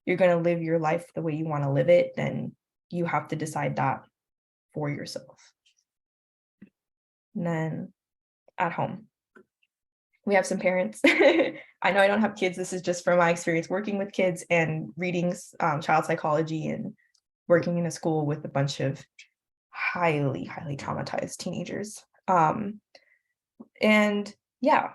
you're going to live your life the way you want to live it, then you have to decide that for yourself. And then at home, we have some parents. I know I don't have kids. This is just from my experience working with kids and reading child psychology and working in a school with a bunch of highly, highly traumatized teenagers. And yeah,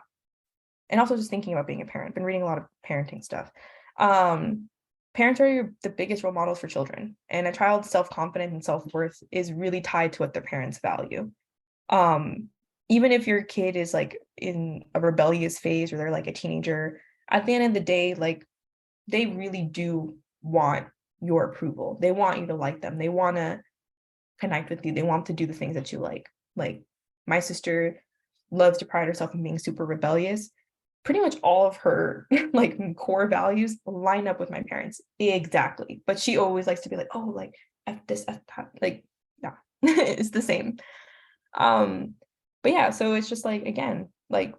and also just thinking about being a parent. Been reading a lot of parenting stuff. Parents are the biggest role models for children, and a child's self-confidence and self-worth is really tied to what their parents value. Even if your kid is like in a rebellious phase or they're like a teenager, at the end of the day, like, they really do want your approval. They want you to like them. They want to connect with you. They want to do the things that you like. Like, my sister loves to pride herself in being super rebellious. Pretty much all of her like core values line up with my parents exactly. But she always likes to be like, oh, like F this, F that. Like, yeah, it's the same. But yeah, so it's just like, again, like,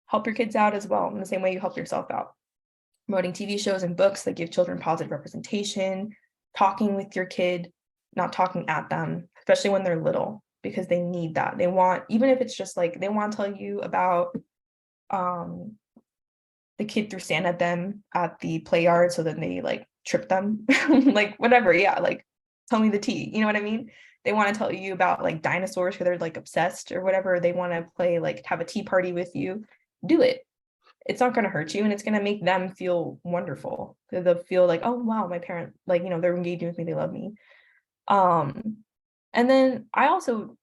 help your kids out as well in the same way you help yourself out. Promoting TV shows and books that give children positive representation, talking with your kid, not talking at them, especially when they're little, because they need that. They want, even if it's just like they want to tell you about the kid threw sand at them at the play yard, so then they like trip them, like whatever. Yeah, like tell me the tea. You know what I mean? They want to tell you about like dinosaurs because they're like obsessed or whatever. They want to play, like have a tea party with you. Do it. It's not going to hurt you, and it's going to make them feel wonderful. They'll feel like, oh wow, my parent, like, you know, they're engaging with me, they love me. And then I also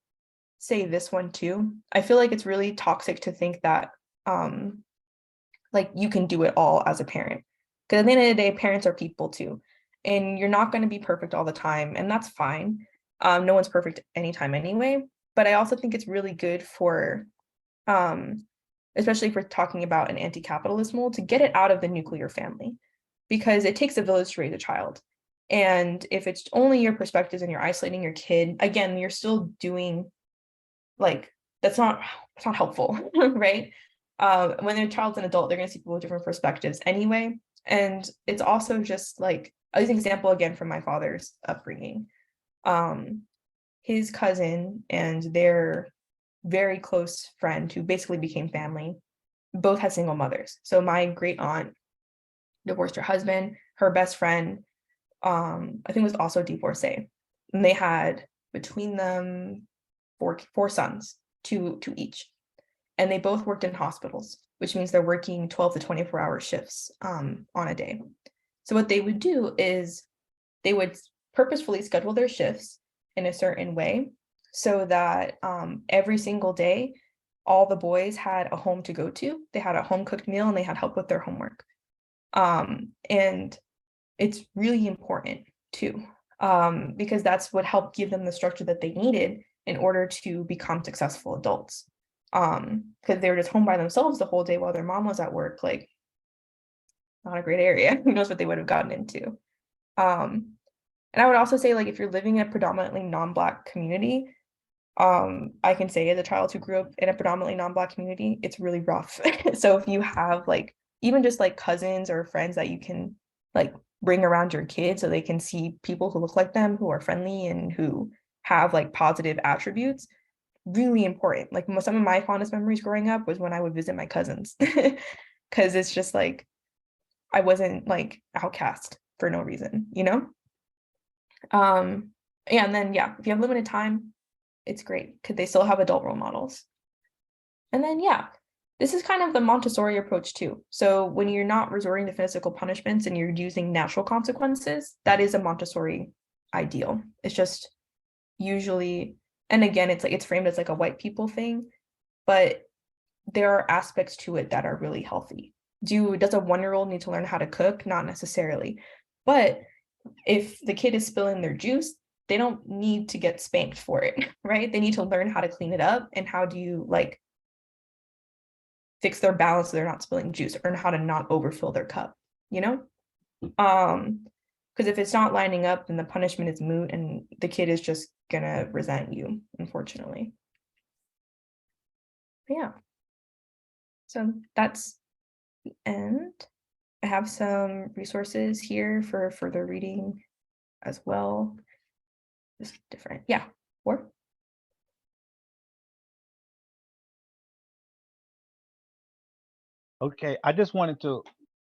say this one too. I feel like it's really toxic to think that like you can do it all as a parent. Because at the end of the day, parents are people too. And you're not going to be perfect all the time, and that's fine. No one's perfect anytime anyway. But I also think it's really good for, especially if we're talking about an anti-capitalist mold, to get it out of the nuclear family, because it takes a village to raise a child. And if it's only your perspectives and you're isolating your kid, again, you're still doing, like, that's not helpful, right? When their child's an adult, they're going to see people with different perspectives anyway. And it's also just like, I'll use an example again from my father's upbringing. His cousin and their very close friend, who basically became family, both had single mothers. So my great aunt divorced her husband. Her best friend, I think, was also divorcee. And they had between them four sons, two each. And they both worked in hospitals, which means they're working 12 to 24-hour shifts on a day. So what they would do is they would purposefully schedule their shifts in a certain way so that every single day, all the boys had a home to go to. They had a home cooked meal and they had help with their homework. And it's really important too, because that's what helped give them the structure that they needed in order to become successful adults. Because they were just home by themselves the whole day while their mom was at work, like, not a great area. Who knows what they would have gotten into. And I would also say, like, if you're living in a predominantly non-Black community, I can say as a child who grew up in a predominantly non-Black community, it's really rough. So if you have, like, even just like cousins or friends that you can like bring around your kids so they can see people who look like them, who are friendly and who have like positive attributes, really important. Like, some of my fondest memories growing up was when I would visit my cousins, because it's just like I wasn't like outcast for no reason, you know? Yeah, and then if you have limited time, it's great because they still have adult role models. And then this is kind of the Montessori approach too. So when you're not resorting to physical punishments and you're using natural consequences, that is a Montessori ideal. It's just usually, and again, it's like it's framed as like a white people thing, but there are aspects to it that are really healthy. Does a 1-year-old need to learn how to cook? Not necessarily. But if the kid is spilling their juice, they don't need to get spanked for it, right? They need to learn how to clean it up and how do you like fix their balance so they're not spilling juice, or how to not overfill their cup, you know? Because if it's not lining up, then the punishment is moot and the kid is just gonna resent you, unfortunately. But yeah. So that's the end. I have some resources here for further reading as well. Just different. Yeah. Or? Okay, I just wanted to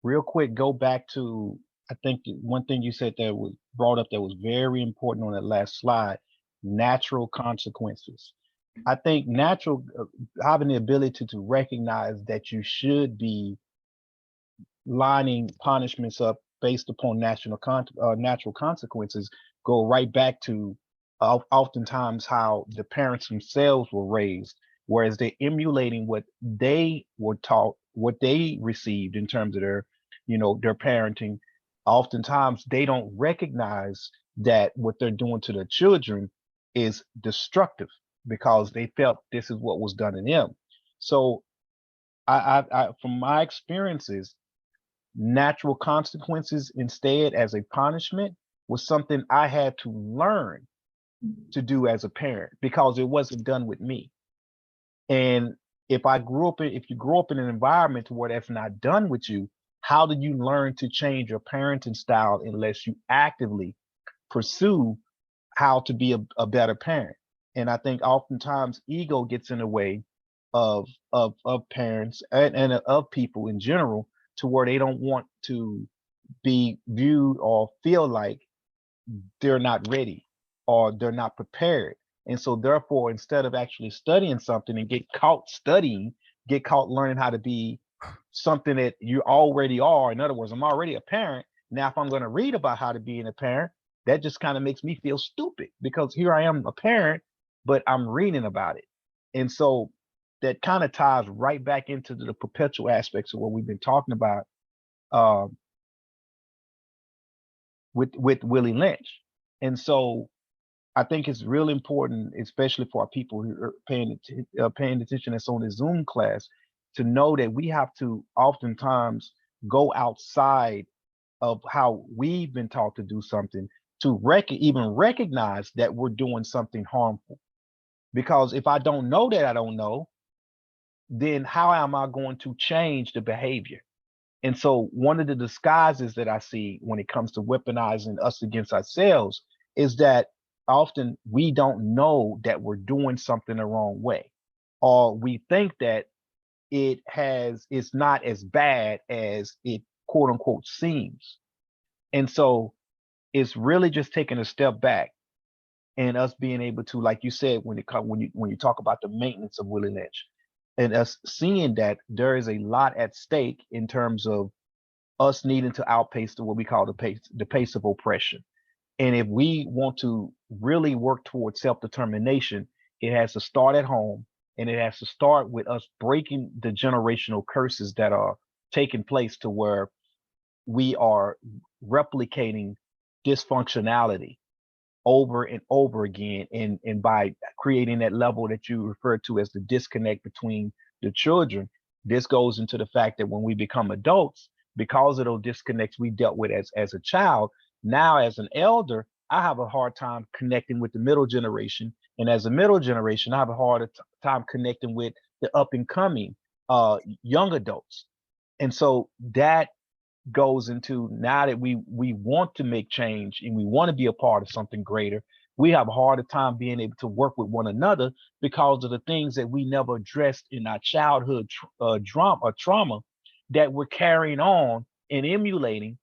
real quick go back to, I think one thing you said that was brought up that was very important on that last slide: natural consequences. I think natural, having the ability to recognize that you should be lining punishments up based upon natural consequences go right back to oftentimes how the parents themselves were raised, whereas they're emulating what they were taught, what they received in terms of their, their parenting. Oftentimes they don't recognize that what they're doing to their children is destructive because they felt this is what was done to them. So I from my experiences, natural consequences instead as a punishment was something I had to learn to do as a parent because it wasn't done with me. And if you grew up in an environment where that's not done with you, how do you learn to change your parenting style unless you actively pursue how to be a better parent. And I think oftentimes ego gets in the way of parents and of people in general, to where they don't want to be viewed or feel like they're not ready or they're not prepared. And so therefore, instead of actually studying something and get caught studying, get caught learning how to be something that you already are. In other words, I'm already a parent. Now, if I'm going to read about how to be a parent, that just kind of makes me feel stupid, because here I am a parent, but I'm reading about it. And so that kind of ties right back into the perpetual aspects of what we've been talking about with Willie Lynch. And so I think it's real important, especially for our people who are paying attention that's on the Zoom class, to know that we have to oftentimes go outside of how we've been taught to do something to even recognize that we're doing something harmful. Because if I don't know that I don't know, then how am I going to change the behavior? And so one of the disguises that I see when it comes to weaponizing us against ourselves is that often we don't know that we're doing something the wrong way, or we think that it's not as bad as it quote unquote seems. And so it's really just taking a step back and us being able to, like you said, when you talk about the maintenance of Willie Lynch, and us seeing that there is a lot at stake in terms of us needing to outpace what we call the pace of oppression. And if we want to really work towards self-determination, it has to start at home, and it has to start with us breaking the generational curses that are taking place, to where we are replicating dysfunctionality over and over again, and by creating that level that you refer to as the disconnect between the children. This goes into the fact that when we become adults, because of those disconnects we dealt with as a child, now as an elder, I have a hard time connecting with the middle generation, and as a middle generation, I have a hard time connecting with the up and coming young adults. And so that goes into, now that we want to make change and we want to be a part of something greater, we have a harder time being able to work with one another, because of the things that we never addressed in our childhood trauma that we're carrying on and emulating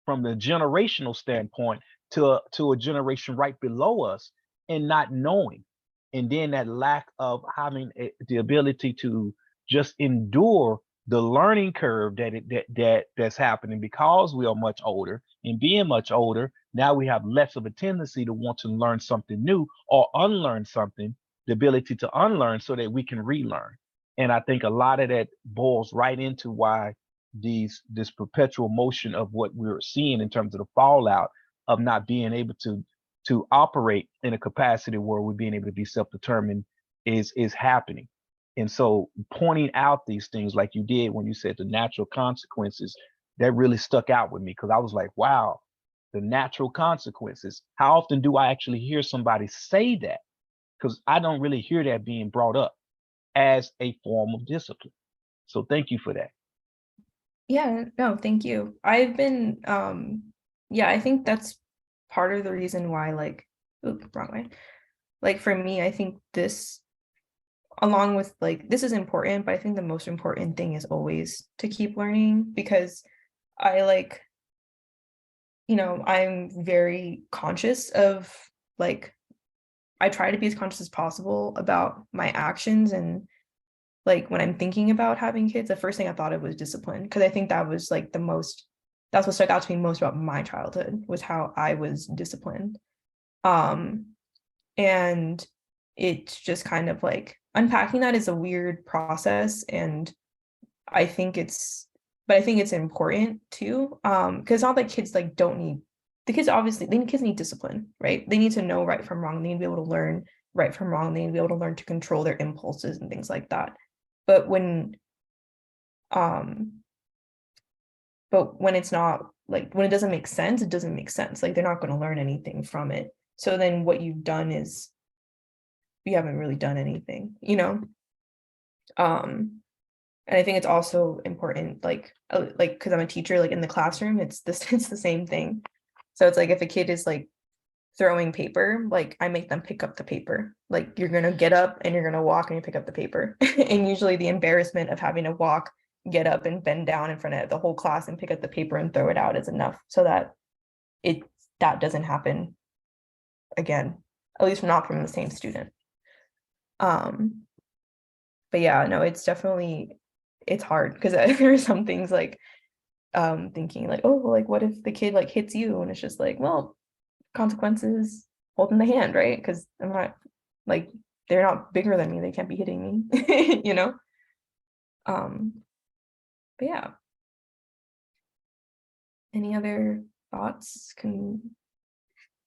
from the generational standpoint to a generation right below us, and not knowing. And then that lack of having the ability to just endure the learning curve that's happening, because we are much older, and being much older, now we have less of a tendency to want to learn something new or unlearn something, the ability to unlearn so that we can relearn. And I think a lot of that boils right into why this perpetual motion of what we're seeing in terms of the fallout of not being able to operate in a capacity where we're being able to be self-determined is happening. And so pointing out these things like you did when you said the natural consequences, that really stuck out with me, because I was like, wow, the natural consequences. How often do I actually hear somebody say that? Because I don't really hear that being brought up as a form of discipline. So thank you for that. Yeah, no, thank you. I've been, yeah, I think that's part of the reason why, like, oops, wrong way. Like for me, I think this, along with like, this is important, but I think the most important thing is always to keep learning, because I like, I'm very conscious of, like, I try to be as conscious as possible about my actions. And like when I'm thinking about having kids, the first thing I thought of was discipline, because I think that was like that's what stuck out to me most about my childhood, was how I was disciplined. And it's just kind of like unpacking that is a weird process, and I think it's important too, because not that kids like don't need, the kids obviously, kids need discipline, right? They need to know right from wrong. They need to be able to learn right from wrong. They need to be able to learn to control their impulses and things like that. But when it's not, like, when it doesn't make sense, it doesn't make sense. Like, they're not going to learn anything from it. So then what you've done is you haven't really done anything, and I think it's also important, like because I'm a teacher, like in the classroom, it's the same thing. So it's like, if a kid is like throwing paper, like I make them pick up the paper. Like you're gonna get up and you're gonna walk and you pick up the paper. And usually the embarrassment of having to walk, get up and bend down in front of the whole class and pick up the paper and throw it out is enough so that that doesn't happen again, at least not from the same student. But yeah, no, it's definitely, it's hard because there are some things like thinking like, oh, like what if the kid like hits you? And it's just like, well, consequences holding the hand, right? Because I'm not like, they're not bigger than me, they can't be hitting me. You know. But yeah, any other thoughts?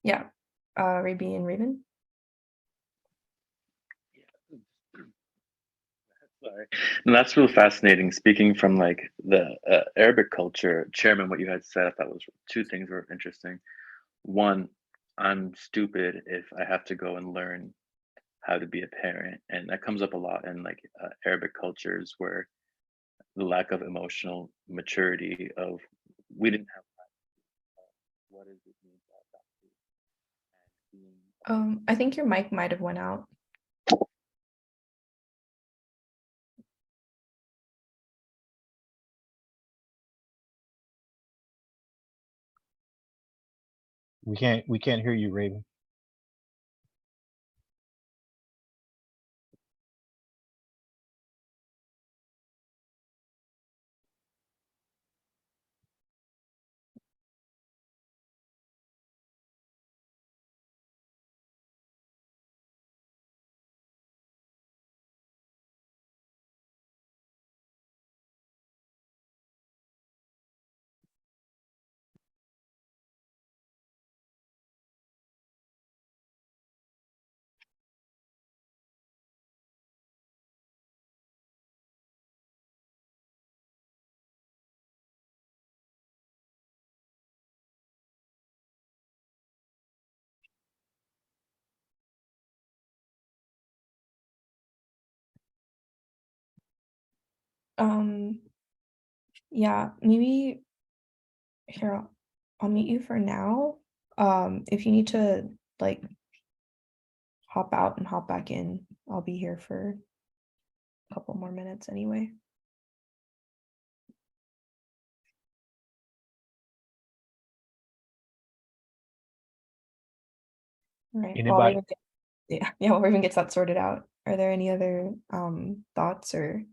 Yeah, Raby and Raven. Sorry. And that's real fascinating. Speaking from like the Arabic culture, Chairman, what you had said, I thought was two things were interesting. One, I'm stupid if I have to go and learn how to be a parent, and that comes up a lot in like Arabic cultures where the lack of emotional maturity of we didn't have that. What does it mean to have that? I think your mic might have went out. We can't hear you, Raven. Yeah, maybe here, I'll meet you for now. If you need to like hop out and hop back in, I'll be here for a couple more minutes anyway. All right. Anybody? While Raven gets that sorted out, are there any other thoughts or?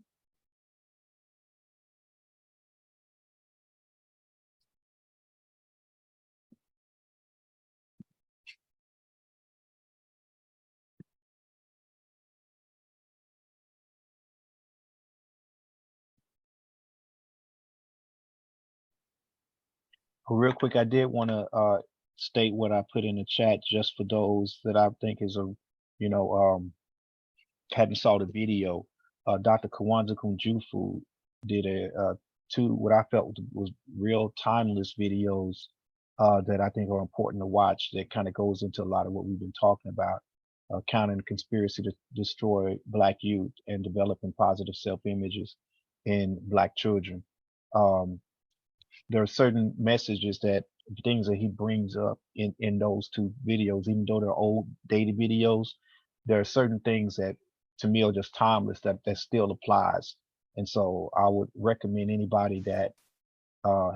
Real quick, I did want to state what I put in the chat just for those that I think is a, you know, hadn't saw the video. Dr. Kawanza Kunjufu did two what I felt was real timeless videos that I think are important to watch. That kind of goes into a lot of what we've been talking about, countering conspiracy to destroy Black youth and developing positive self-images in Black children. There are certain messages that things that he brings up in those two videos, even though they're old dated videos, there are certain things that to me are just timeless that still applies. And so I would recommend anybody that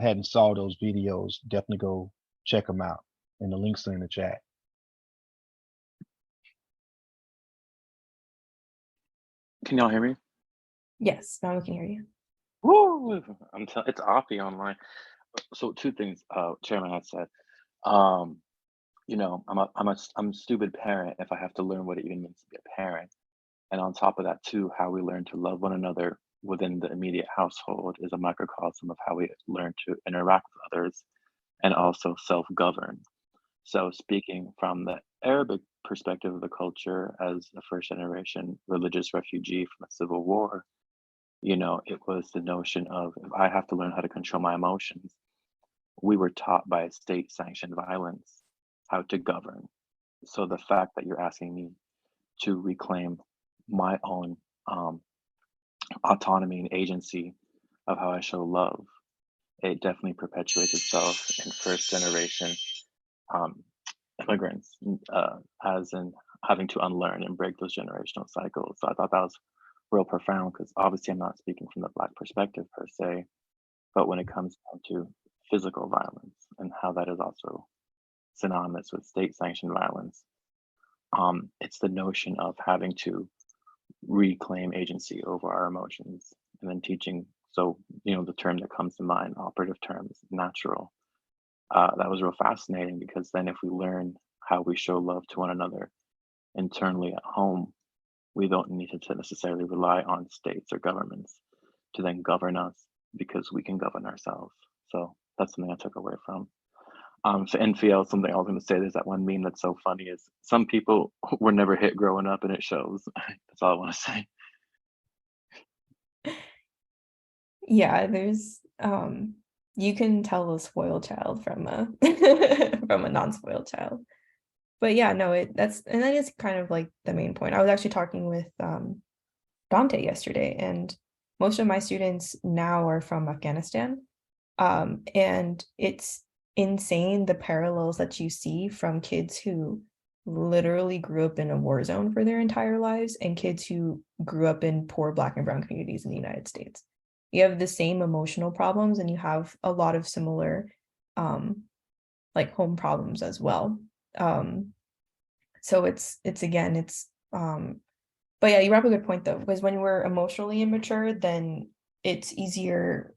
hadn't saw those videos definitely go check them out. And the links are in the chat. Can y'all hear me? Yes, now we can hear you. Woo! It's offy online. So two things Chairman had said. You know, I'm a stupid parent if I have to learn what it even means to be a parent. And on top of that too, how we learn to love one another within the immediate household is a microcosm of how we learn to interact with others and also self-govern. So speaking from the Arabic perspective of the culture as a first generation religious refugee from a civil war, you know, it was the notion of if I have to learn how to control my emotions, we were taught by state sanctioned violence how to govern. So the fact that you're asking me to reclaim my own autonomy and agency of how I show love, it definitely perpetuates itself in first generation immigrants, as in having to unlearn and break those generational cycles. So I thought that was real profound because obviously I'm not speaking from the Black perspective per se, but when it comes down to physical violence and how that is also synonymous with state sanctioned violence, it's the notion of having to reclaim agency over our emotions and then teaching. So, the term that comes to mind, operative term, is natural. That was real fascinating because then if we learn how we show love to one another internally at home, we don't need to necessarily rely on states or governments to then govern us because we can govern ourselves. So that's something I took away from. For NPL, something I was going to say, there's that one meme that's so funny is some people were never hit growing up and it shows. That's all I want to say. Yeah, there's you can tell a spoiled child from a from a non-spoiled child. But yeah, no, that is kind of like the main point. I was actually talking with Dante yesterday, and most of my students now are from Afghanistan. And it's insane the parallels that you see from kids who literally grew up in a war zone for their entire lives and kids who grew up in poor Black and brown communities in the United States. You have the same emotional problems and you have a lot of similar like home problems as well. So it's but yeah, you brought up a good point though, because when we're emotionally immature, then we're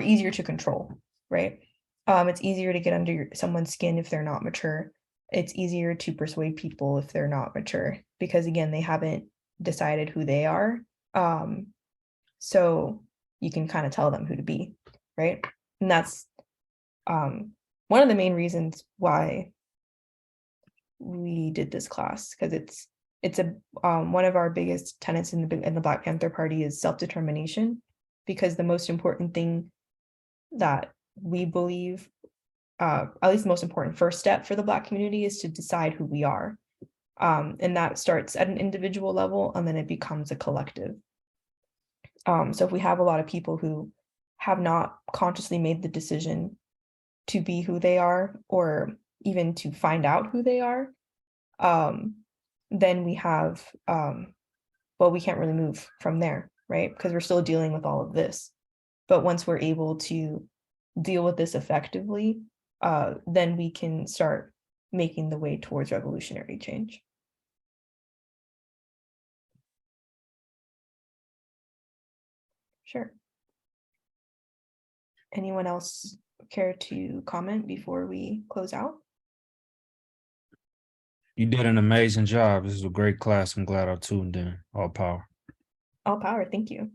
easier to control, right? It's easier to get under someone's skin if they're not mature. It's easier to persuade people if they're not mature, because again, they haven't decided who they are. So you can kind of tell them who to be, right? And that's one of the main reasons why we did this class, because it's a one of our biggest tenets in the Black Panther Party is self-determination, because the most important thing that we believe, at least the most important first step for the Black community, is to decide who we are. And that starts at an individual level and then it becomes a collective. So if we have a lot of people who have not consciously made the decision to be who they are, or even to find out who they are, then we have, we can't really move from there, right? Because we're still dealing with all of this. But once we're able to deal with this effectively, then we can start making the way towards revolutionary change. Sure. Anyone else care to comment before we close out? You did an amazing job. This is a great class. I'm glad I tuned in. All power. All power. Thank you.